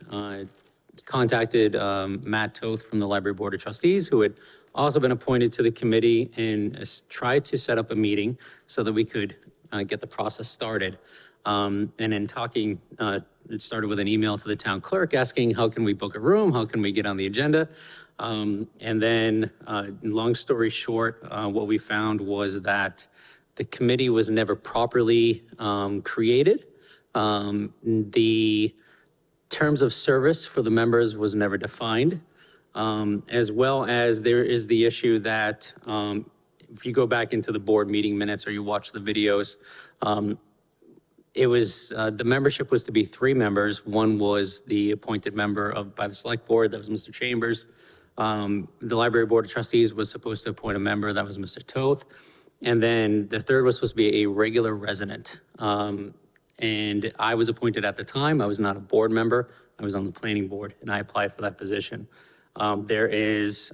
B: contacted Matt Toth from the Library Board of Trustees, who had also been appointed to the committee, and tried to set up a meeting so that we could get the process started. And in talking, it started with an email to the town clerk asking, how can we book a room? How can we get on the agenda? And then, long story short, what we found was that the committee was never properly created. The terms of service for the members was never defined, as well as there is the issue that if you go back into the board meeting minutes or you watch the videos, it was the membership was to be 3 members. One was the appointed member by the select board, that was Mr. Chambers. The Library Board of Trustees was supposed to appoint a member, that was Mr. Toth. And then the third was supposed to be a regular resident. And I was appointed at the time. I was not a board member. I was on the planning board and I applied for that position. There is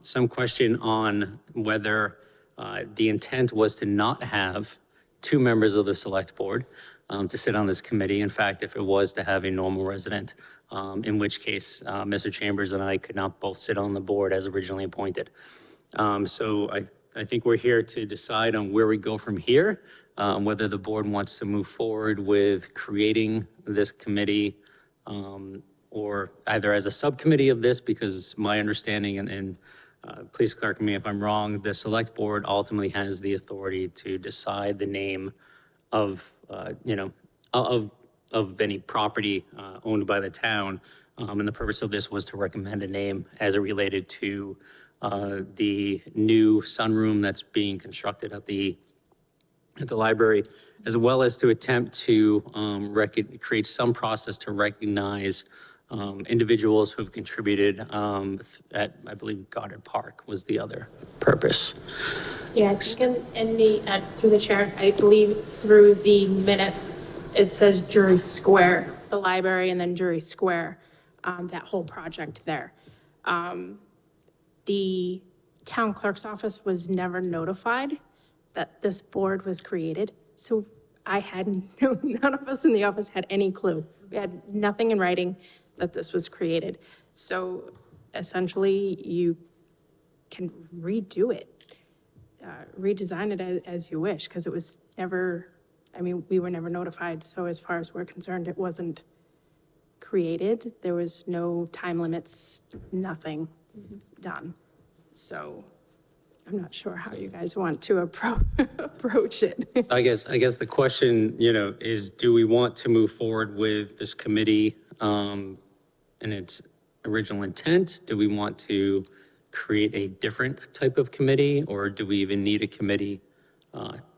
B: some question on whether The intent was to not have two members of the select board to sit on this committee. In fact, if it was to have a normal resident, in which case Mr. Chambers and I could not both sit on the board as originally appointed. So I think we're here to decide on where we go from here, whether the board wants to move forward with creating this committee or either as a subcommittee of this, because my understanding, and please correct me if I'm wrong, the select board ultimately has the authority to decide the name of, of any property owned by the town. And the purpose of this was to recommend a name as it related to the new sunroom that's being constructed at the library, as well as to attempt to create some process to recognize individuals who have contributed at, I believe, Goddard Park was the other purpose.
L: Yeah, I think through the chair, I believe through the minutes, it says Jury Square, the library, and then Jury Square, that whole project there. The town clerk's office was never notified that this board was created. So I had none of us in the office had any clue. We had nothing in writing that this was created. So essentially you can redo it, redesign it as you wish, because it was never, we were never notified. So as far as we're concerned, it wasn't created. There was no time limits, nothing done. So I'm not sure how you guys want to approach it.
B: So I guess the question, is do we want to move forward with this committee and its original intent? Do we want to create a different type of committee, or do we even need a committee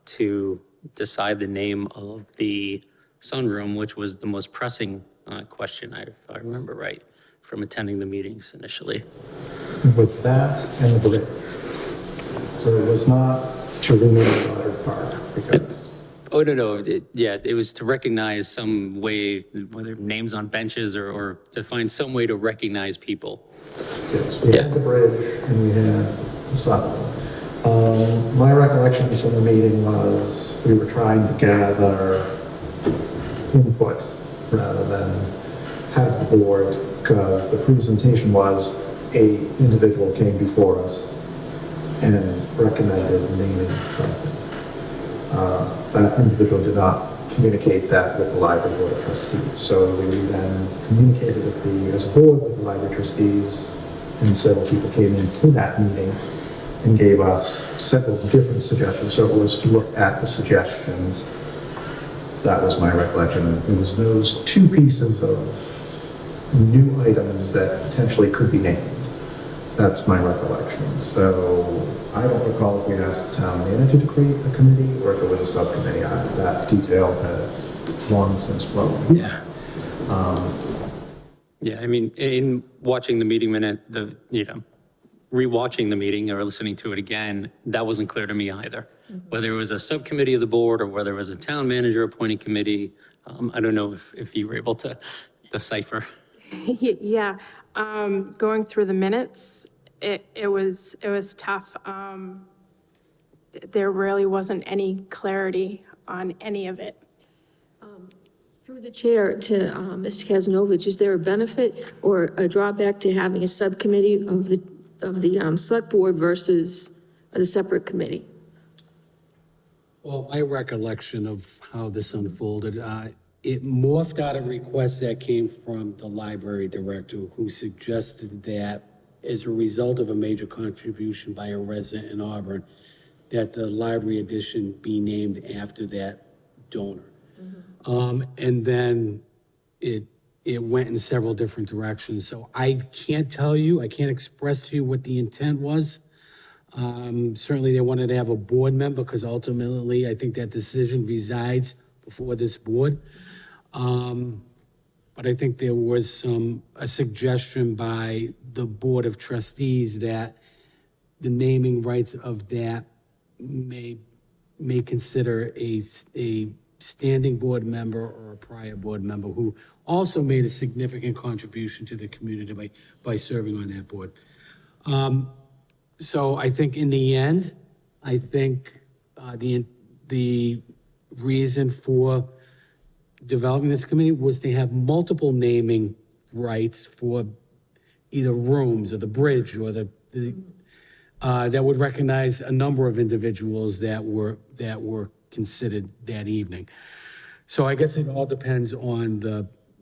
B: to decide the name of the sunroom, which was the most pressing question, if I remember right, from attending the meetings initially?
D: Was that and the bridge? So it was not to rename Goddard Park because.
B: Oh, no. It was to recognize some way, whether names on benches or to find some way to recognize people.
D: Yes, we had the bridge and we had the sunroom. My recollection from the meeting was we were trying to gather input rather than have the board, because the presentation was a individual came before us and recommended naming something. That individual did not communicate that with the library board of trustees. So we then communicated as a board with the library trustees, and several people came into that meeting and gave us several different suggestions. So it was to look at the suggestions. That was my recollection. It was those two pieces of new items that potentially could be named. That's my recollection. So I don't recall if we asked the town manager to create a committee or if it was a subcommittee. That detail has long since flown.
B: Yeah. In watching the meeting minute, rewatching the meeting or listening to it again, that wasn't clear to me either. Whether it was a subcommittee of the board or whether it was a town manager appointed committee, I don't know if you were able to decipher.
A: Yeah, going through the minutes, it was tough. There really wasn't any clarity on any of it.
G: Through the chair to Mr. Kazanovich, is there a benefit or a drawback to having a subcommittee of the select board versus a separate committee?
F: Well, my recollection of how this unfolded, it morphed out of requests that came from the library director, who suggested that as a result of a major contribution by a resident in Auburn, that the library addition be named after that donor. And then it went in several different directions. So I can't express to you what the intent was. Certainly they wanted to have a board member, because ultimately I think that decision resides before this board. But I think there was a suggestion by the Board of Trustees that the naming rights of that may consider a standing board member or a prior board member who also made a significant contribution to the community by serving on that board. So I think in the end, I think the reason for developing this committee was to have multiple naming rights for either rooms or the bridge or that would recognize a number of individuals that were considered that evening. So I guess it all depends on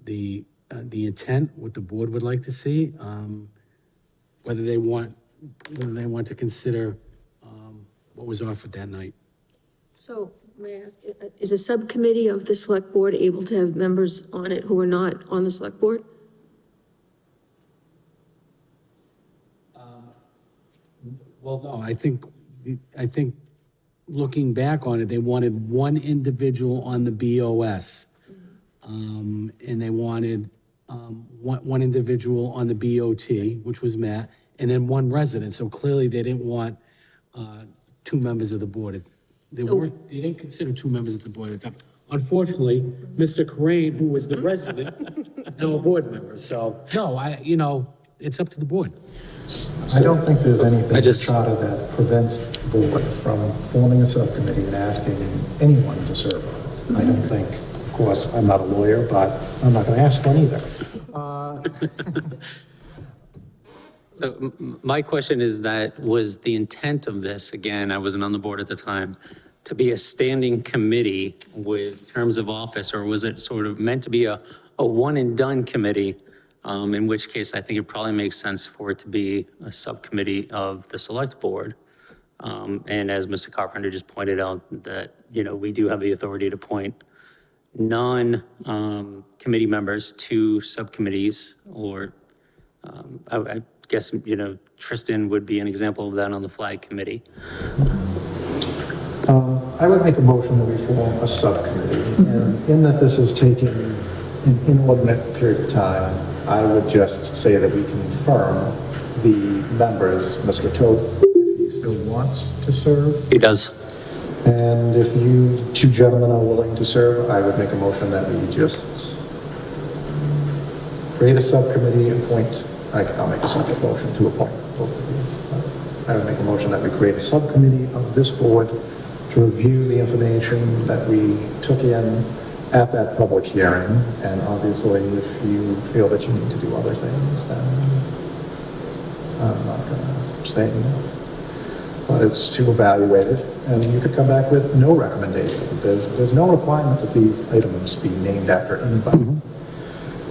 F: the intent, what the board would like to see, whether they want to consider what was offered that night.
G: So may I ask, is a subcommittee of the select board able to have members on it who are not on the select board?
F: Well, no, I think looking back on it, they wanted one individual on the BOS. And they wanted one individual on the BOT, which was Matt, and then one resident. So clearly they didn't want two members of the board. They didn't consider two members of the board at the time. Unfortunately, Mr. Corain, who was the resident, is now a board member. So, no, it's up to the board.
D: I don't think there's anything in the charter that prevents the board from forming a subcommittee and asking anyone to serve on it. I don't think, of course, I'm not a lawyer, but I'm not going to ask one either.
B: So my question is that, was the intent of this, again, I wasn't on the board at the time, to be a standing committee with terms of office, or was it sort of meant to be a one and done committee? In which case, I think it probably makes sense for it to be a subcommittee of the select board. And as Mr. Carpenter just pointed out, that, we do have the authority to appoint non-committee members to subcommittees, or I guess, Tristan would be an example of that on the flag committee.
D: I would make a motion that we form a subcommittee. And in that this is taking an inordinate period of time, I would just say that we confirm the members, Mr. Toth, if he still wants to serve.
B: He does.
D: And if you two gentlemen are willing to serve, I would make a motion that we just create a subcommittee, I'll make a separate motion to appoint both of you. I would make a motion that we create a subcommittee of this board to review the information that we took in at that public hearing, and obviously if you feel that you need to do other things, then I'm not going to say no. But it's to evaluate it, and you could come back with no recommendation. There's no requirement that these items be named after anybody.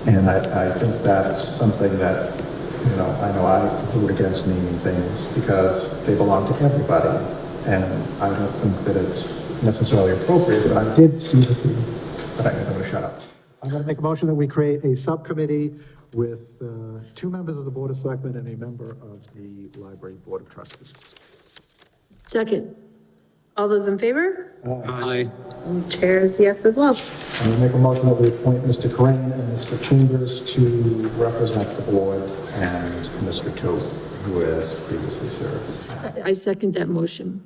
D: And I think that's something that, I know I vote against naming things because they belong to everybody, and I don't think that it's necessarily appropriate, but I did see but I guess I'm going to shut up. I'm going to make a motion that we create a subcommittee with 2 members of the Board of Selectmen and a member of the Library Board of Trustees.
G: Second.
A: All those in favor?
B: Aye.
A: Chair is yes as well.
D: I'm going to make a motion that we appoint Mr. Corain and Mr. Chambers to represent the board, and Mr. Toth, who has previously served.
G: I second that motion.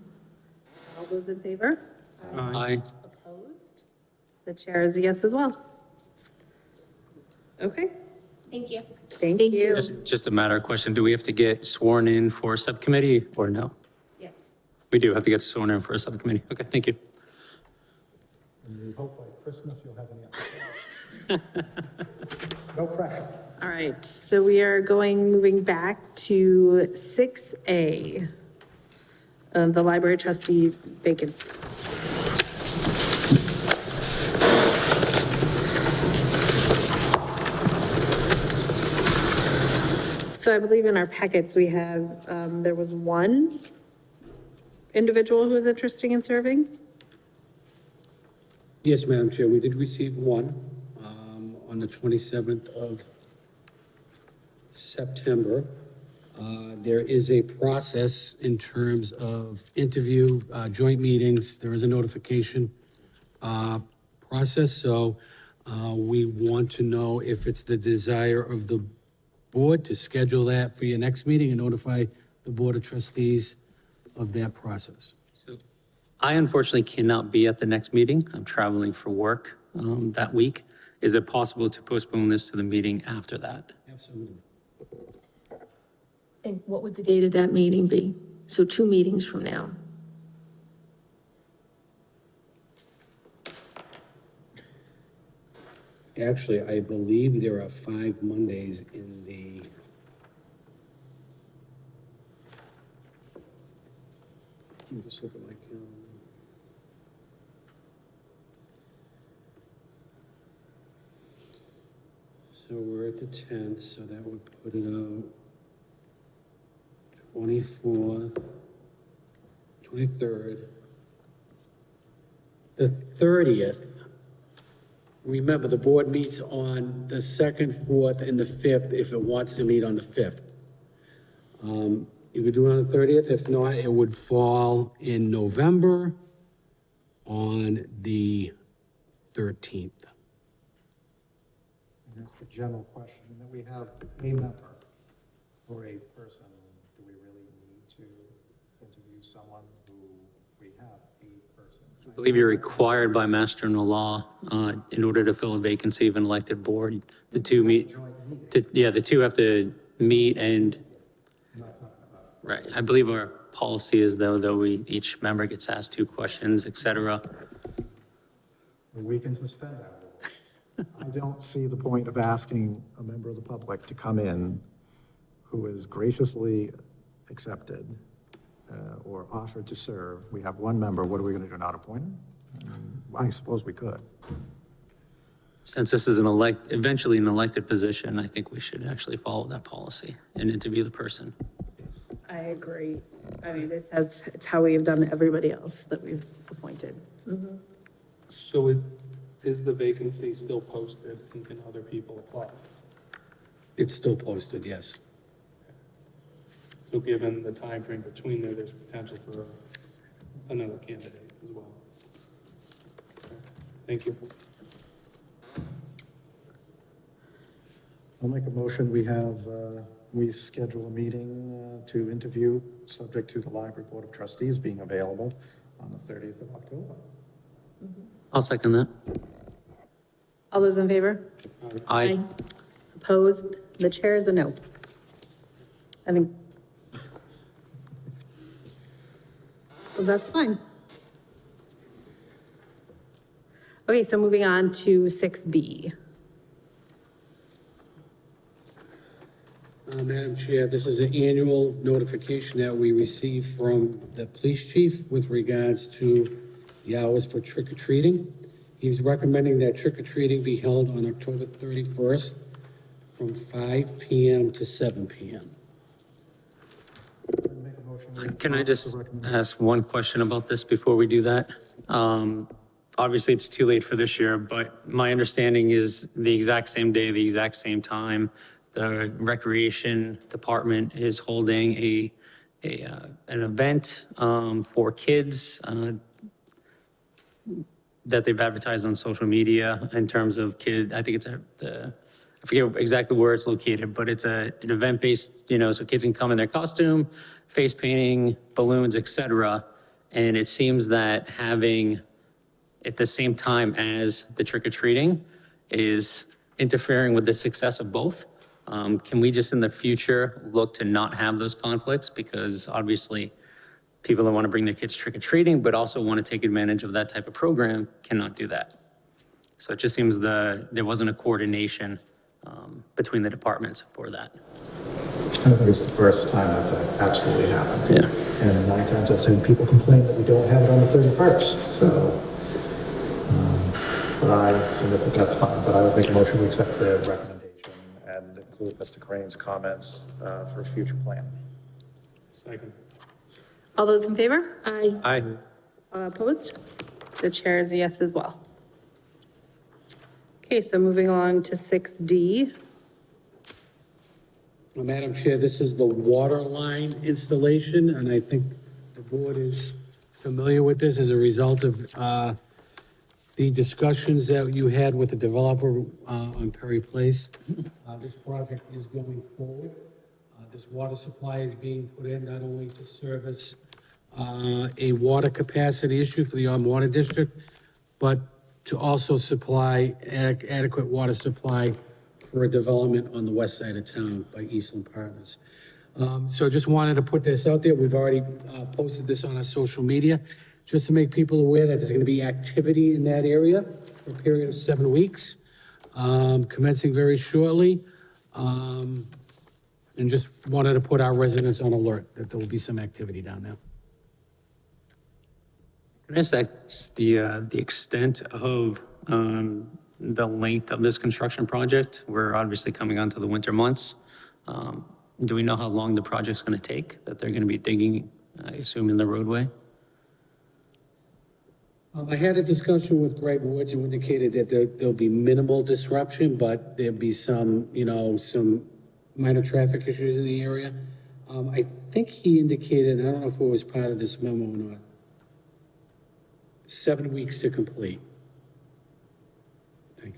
A: All those in favor?
B: Aye.
A: Opposed? The chair is yes as well. Okay.
L: Thank you.
A: Thank you.
B: Just a matter of question, do we have to get sworn in for a subcommittee or no?
L: Yes.
B: We do have to get sworn in for a subcommittee. Okay, thank you.
D: And we hope by Christmas you'll have an answer. No pressure.
A: All right, so we are moving back to 6A, the library trustee vacancy. So I believe in our packets, we have, there was one individual who was interested in serving.
F: Yes, Madam Chair, we did receive one on the 27th of September. There is a process in terms of interview, joint meetings. There is a notification process, so we want to know if it's the desire of the board to schedule that for your next meeting and notify the Board of Trustees of that process.
B: I unfortunately cannot be at the next meeting. I'm traveling for work that week. Is it possible to postpone this to the meeting after that?
F: Absolutely.
G: And what would the date of that meeting be? So 2 meetings from now.
F: Actually, I believe there are 5 Mondays in the. Let me just look at my calendar. So we're at the 10th, so that would put it out 24th, 23rd. The 30th, remember, the board meets on the 2nd, 4th, and the 5th if it wants to meet on the 5th. You could do it on the 30th. If not, it would fall in November on the 13th.
D: And that's the general question, that we have a member or a person, do we really need to interview someone who we have a person?
B: I believe you're required by Mass General Law, in order to fill a vacancy of an elected board. The two meet, the two have to meet and, right, I believe our policy is though each member gets asked 2 questions, et cetera.
D: We can suspend that rule. I don't see the point of asking a member of the public to come in who is graciously accepted or offered to serve. We have one member, what are we going to do, not appoint him? I suppose we could.
B: Since this is eventually an elected position, I think we should actually follow that policy and interview the person.
A: I agree. I mean, it's how we have done everybody else that we've appointed.
J: So is the vacancy still posted and can other people apply?
F: It's still posted, yes.
J: So given the time frame between there, there's potential for another candidate as well. Okay. Thank you.
D: I'll make a motion, we schedule a meeting to interview, subject to the Library Board of Trustees being available on the 30th of October.
B: I'll second that.
A: All those in favor?
B: Aye.
A: Opposed? The chair is a no. I think. So that's fine. Okay, so moving on to 6B.
F: Madam Chair, this is an annual notification that we receive from the police chief with regards to the hours for trick or treating. He's recommending that trick or treating be held on October 31st from 5 PM to 7 PM.
D: Make a motion.
B: Can I just ask one question about this before we do that? Obviously, it's too late for this year, but my understanding is the exact same day, the exact same time, the Recreation Department is holding an event for kids that they've advertised on social media in terms of I think it's I forget exactly where it's located, but it's an event-based, so kids can come in their costume, face painting, balloons, et cetera. And it seems that having at the same time as the trick-or-treating is interfering with the success of both. Can we just in the future look to not have those conflicts? Because obviously people that want to bring their kids trick-or-treating, but also want to take advantage of that type of program cannot do that. So it just seems there wasn't a coordination between the departments for that.
D: I think it's the first time that's absolutely happened.
B: Yeah.
D: And 9 times out of 10, people complain that we don't have it on the 31st, so. But I submit that that's fine, but I would make a motion to accept the recommendation and include Mr. Crane's comments for future plan.
J: Second.
A: All those in favor?
G: Aye.
B: Aye.
A: Opposed? The chair is a yes as well. Okay, so moving along to 6D.
F: Well, Madam Chair, this is the water line installation, and I think the board is familiar with this as a result of the discussions that you had with the developer on Perry Place. This project is going forward. This water supply is being put in not only to service a water capacity issue for the water district, but to also supply adequate water supply for a development on the west side of town by Eastland Partners. So just wanted to put this out there. We've already posted this on our social media, just to make people aware that there's going to be activity in that area for a period of 7 weeks. commencing very shortly. And just wanted to put our residents on alert that there will be some activity down there.
B: Can I ask that the extent of the length of this construction project? We're obviously coming onto the winter months. Do we know how long the project's going to take, that they're going to be digging, I assume, in the roadway?
F: I had a discussion with Greg Woods, who indicated that there'll be minimal disruption, but there'll be some, some minor traffic issues in the area. I think he indicated, I don't know if it was part of this memo or not, 7 weeks to complete. Thank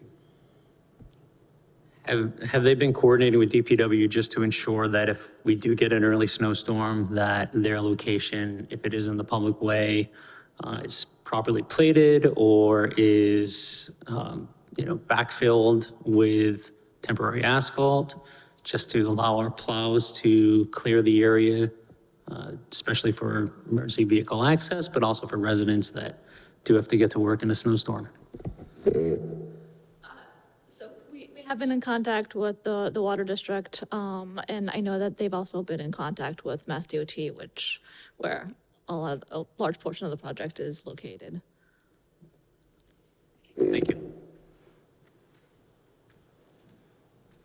F: you.
B: Have they been coordinating with DPW just to ensure that if we do get an early snowstorm, that their location, if it is in the public way, is properly plated or is, backfilled with temporary asphalt, just to allow our plows to clear the area, especially for emergency vehicle access, but also for residents that do have to get to work in a snowstorm?
N: So we have been in contact with the water district, and I know that they've also been in contact with Mass DOT, where a large portion of the project is located.
B: Thank you.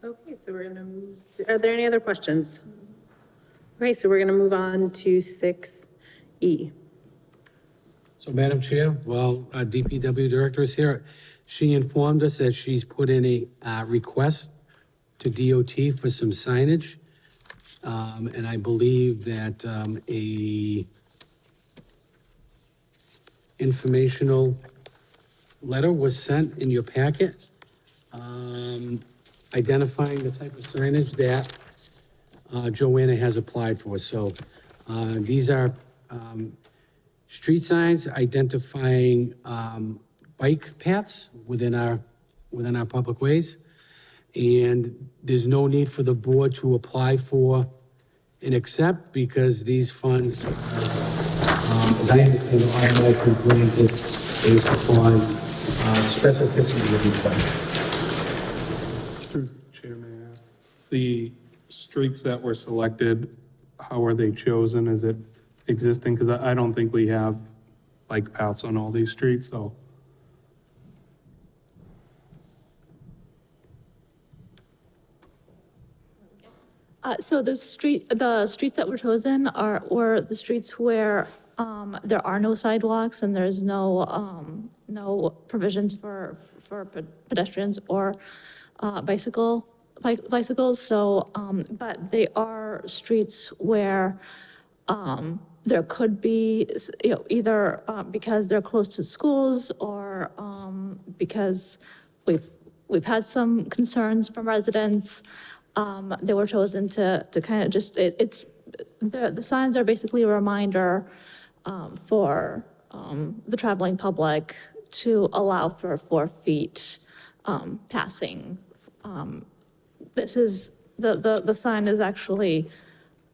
A: Okay, so we're gonna move, are there any other questions? Okay, so we're gonna move on to 6E.
F: So, Madam Chair, while our DPW Director is here, she informed us that she's put in a request to DOT for some signage. And I believe that a informational letter was sent in your packet, identifying the type of signage that Joanna has applied for. So these are street signs identifying bike paths within our public ways. And there's no need for the board to apply for and accept, because these funds, as I understand, are automatically granted based upon specificity of request.
J: Mr. Chairman, I ask, the streets that were selected, how are they chosen? Is it existing? Because I don't think we have bike paths on all these streets, so.
N: So the streets that were chosen were the streets where there are no sidewalks and there's no provisions for pedestrians or bicycles. So, but they are streets where there could be, either because they're close to schools or because we've had some concerns from residents. They were chosen to kind of just, the signs are basically a reminder for the traveling public to allow for 4 feet passing. This is, the sign is actually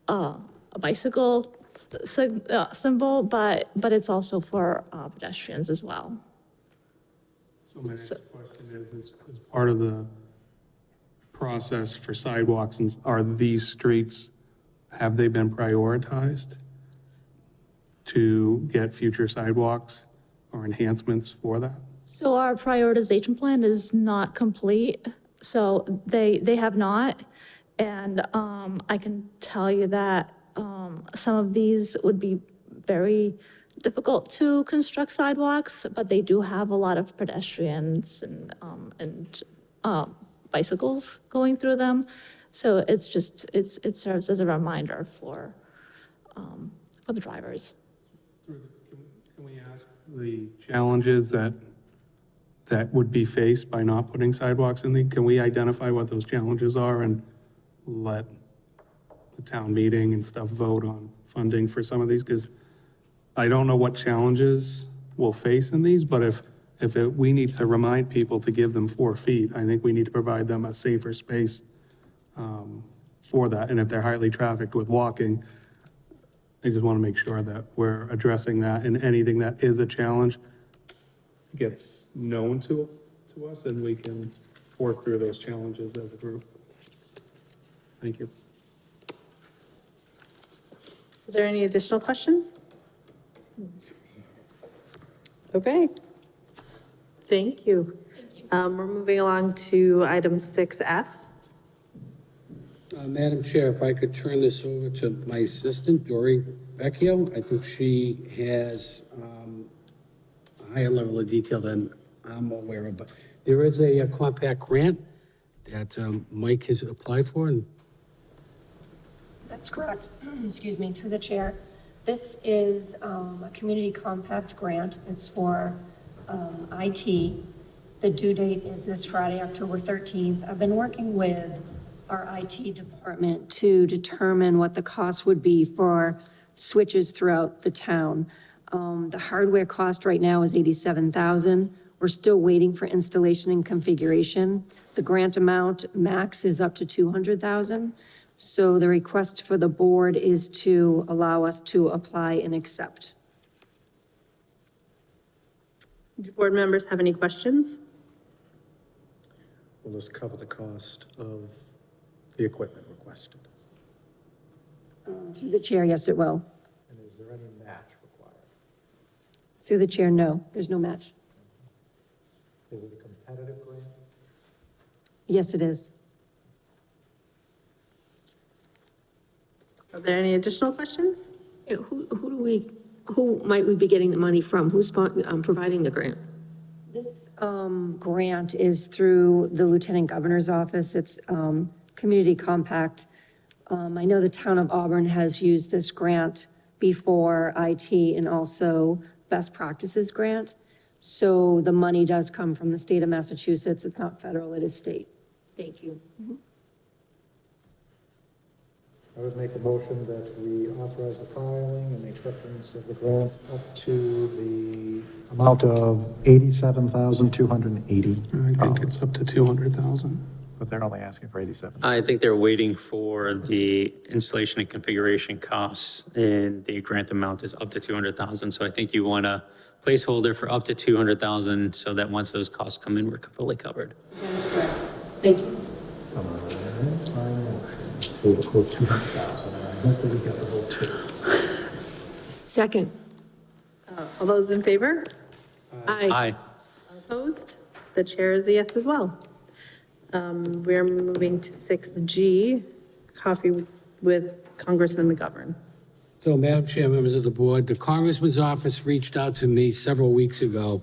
N: a bicycle symbol, but it's also for pedestrians as well.
J: So my next question is part of the process for sidewalks, and are these streets, have they been prioritized to get future sidewalks or enhancements for that?
N: So our prioritization plan is not complete, so they have not. And I can tell you that some of these would be very difficult to construct sidewalks, but they do have a lot of pedestrians and bicycles going through them. So it's just, it serves as a reminder for the drivers.
J: Can we ask the challenges that would be faced by not putting sidewalks in the, can we identify what those challenges are and let the town meeting and stuff vote on funding for some of these? Because I don't know what challenges we'll face in these, but if we need to remind people to give them 4 feet, I think we need to provide them a safer space for that. And if they're highly trafficked with walking, I just want to make sure that we're addressing that, and anything that is a challenge gets known to us, and we can work through those challenges as a group. Thank you.
A: Are there any additional questions? Okay. Thank you. We're moving along to item 6F.
F: Madam Chair, if I could turn this over to my assistant, Dory Vecchio. I think she has a higher level of detail than I'm aware of, but there is a compact grant that Mike has applied for, and
L: That's correct. Excuse me, through the chair. This is a community compact grant. It's for IT. The due date is this Friday, October 13th. I've been working with our IT department to determine what the cost would be for switches throughout the town. The hardware cost right now is $87,000. We're still waiting for installation and configuration. The grant amount max is up to $200,000. So the request for the board is to allow us to apply and accept.
A: Do board members have any questions?
D: Will this cover the cost of the equipment requested?
L: Through the chair, yes, it will.
D: And is there any match required?
L: Through the chair, no, there's no match.
D: Is it a competitive grant?
L: Yes, it is.
A: Are there any additional questions?
G: Who might we be getting the money from? Who's providing the grant?
L: This grant is through the Lieutenant Governor's Office. It's Community Compact. I know the town of Auburn has used this grant before, IT, and also Best Practices Grant. So the money does come from the state of Massachusetts. It's not federal, it is state.
G: Thank you.
D: I would make a motion that we authorize the filing and the acceptance of the grant up to the amount of $87,280.
J: I think it's up to 200,000.
D: But they're only asking for 87.
B: I think they're waiting for the installation and configuration costs, and the grant amount is up to 200,000. So I think you want a placeholder for up to 200,000 so that once those costs come in, we're fully covered.
L: That is correct. Thank you.
D: To quote 200,000, and I hope that we get the vote too.
G: Second.
A: All those in favor?
B: Aye.
A: Opposed? The chair is a yes as well. We're moving to 6G, coffee with Congressman McGovern.
F: so, Madam Chair, members of the board, the Congressman's office reached out to me several weeks ago,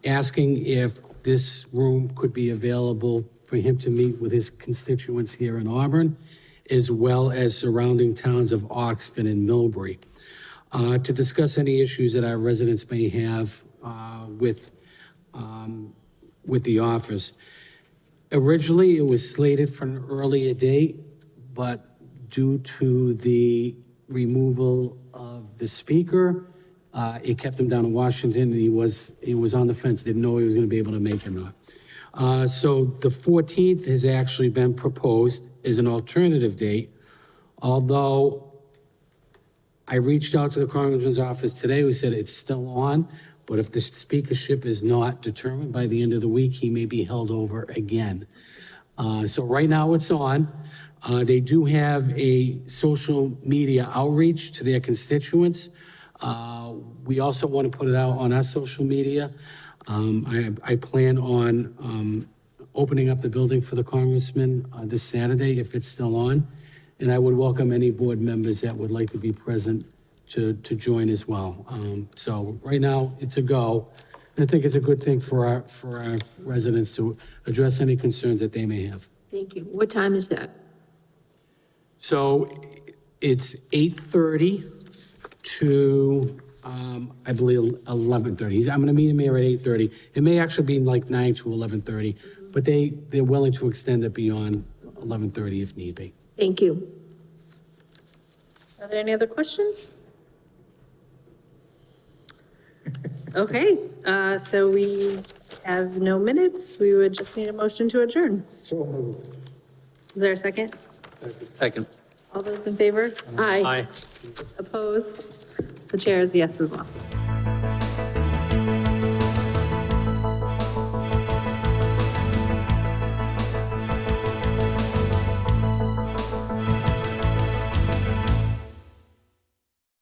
F: asking if this room could be available for him to meet with his constituents here in Auburn, as well as surrounding towns of Oxford and Millbury, to discuss any issues that our residents may have with the office. Originally, it was slated for an earlier date, but due to the removal of the speaker, it kept him down in Washington, and he was on the fence, didn't know he was going to be able to make it or not. So the 14th has actually been proposed as an alternative date, although I reached out to the Congressman's office today, who said it's still on, but if the speakership is not determined by the end of the week, he may be held over again. So right now it's on. They do have a social media outreach to their constituents. We also want to put it out on our social media. I plan on opening up the building for the congressman this Saturday, if it's still on. And I would welcome any board members that would like to be present to join as well. So right now, it's a go. And I think it's a good thing for our residents to address any concerns that they may have.
G: Thank you. What time is that?
F: So it's 8:30 to, I believe, 11:30. I'm going to meet him here at 8:30. It may actually be like 9 to 11:30, but they're willing to extend it beyond 11:30 if need be.
G: Thank you.
A: Are there any other questions? Okay, so we have no minutes. We would just need a motion to adjourn.
D: So moved.
A: Is there a second?
B: Second.
A: All those in favor?
G: Aye.
B: Aye.
A: Opposed? The chair is yes as well.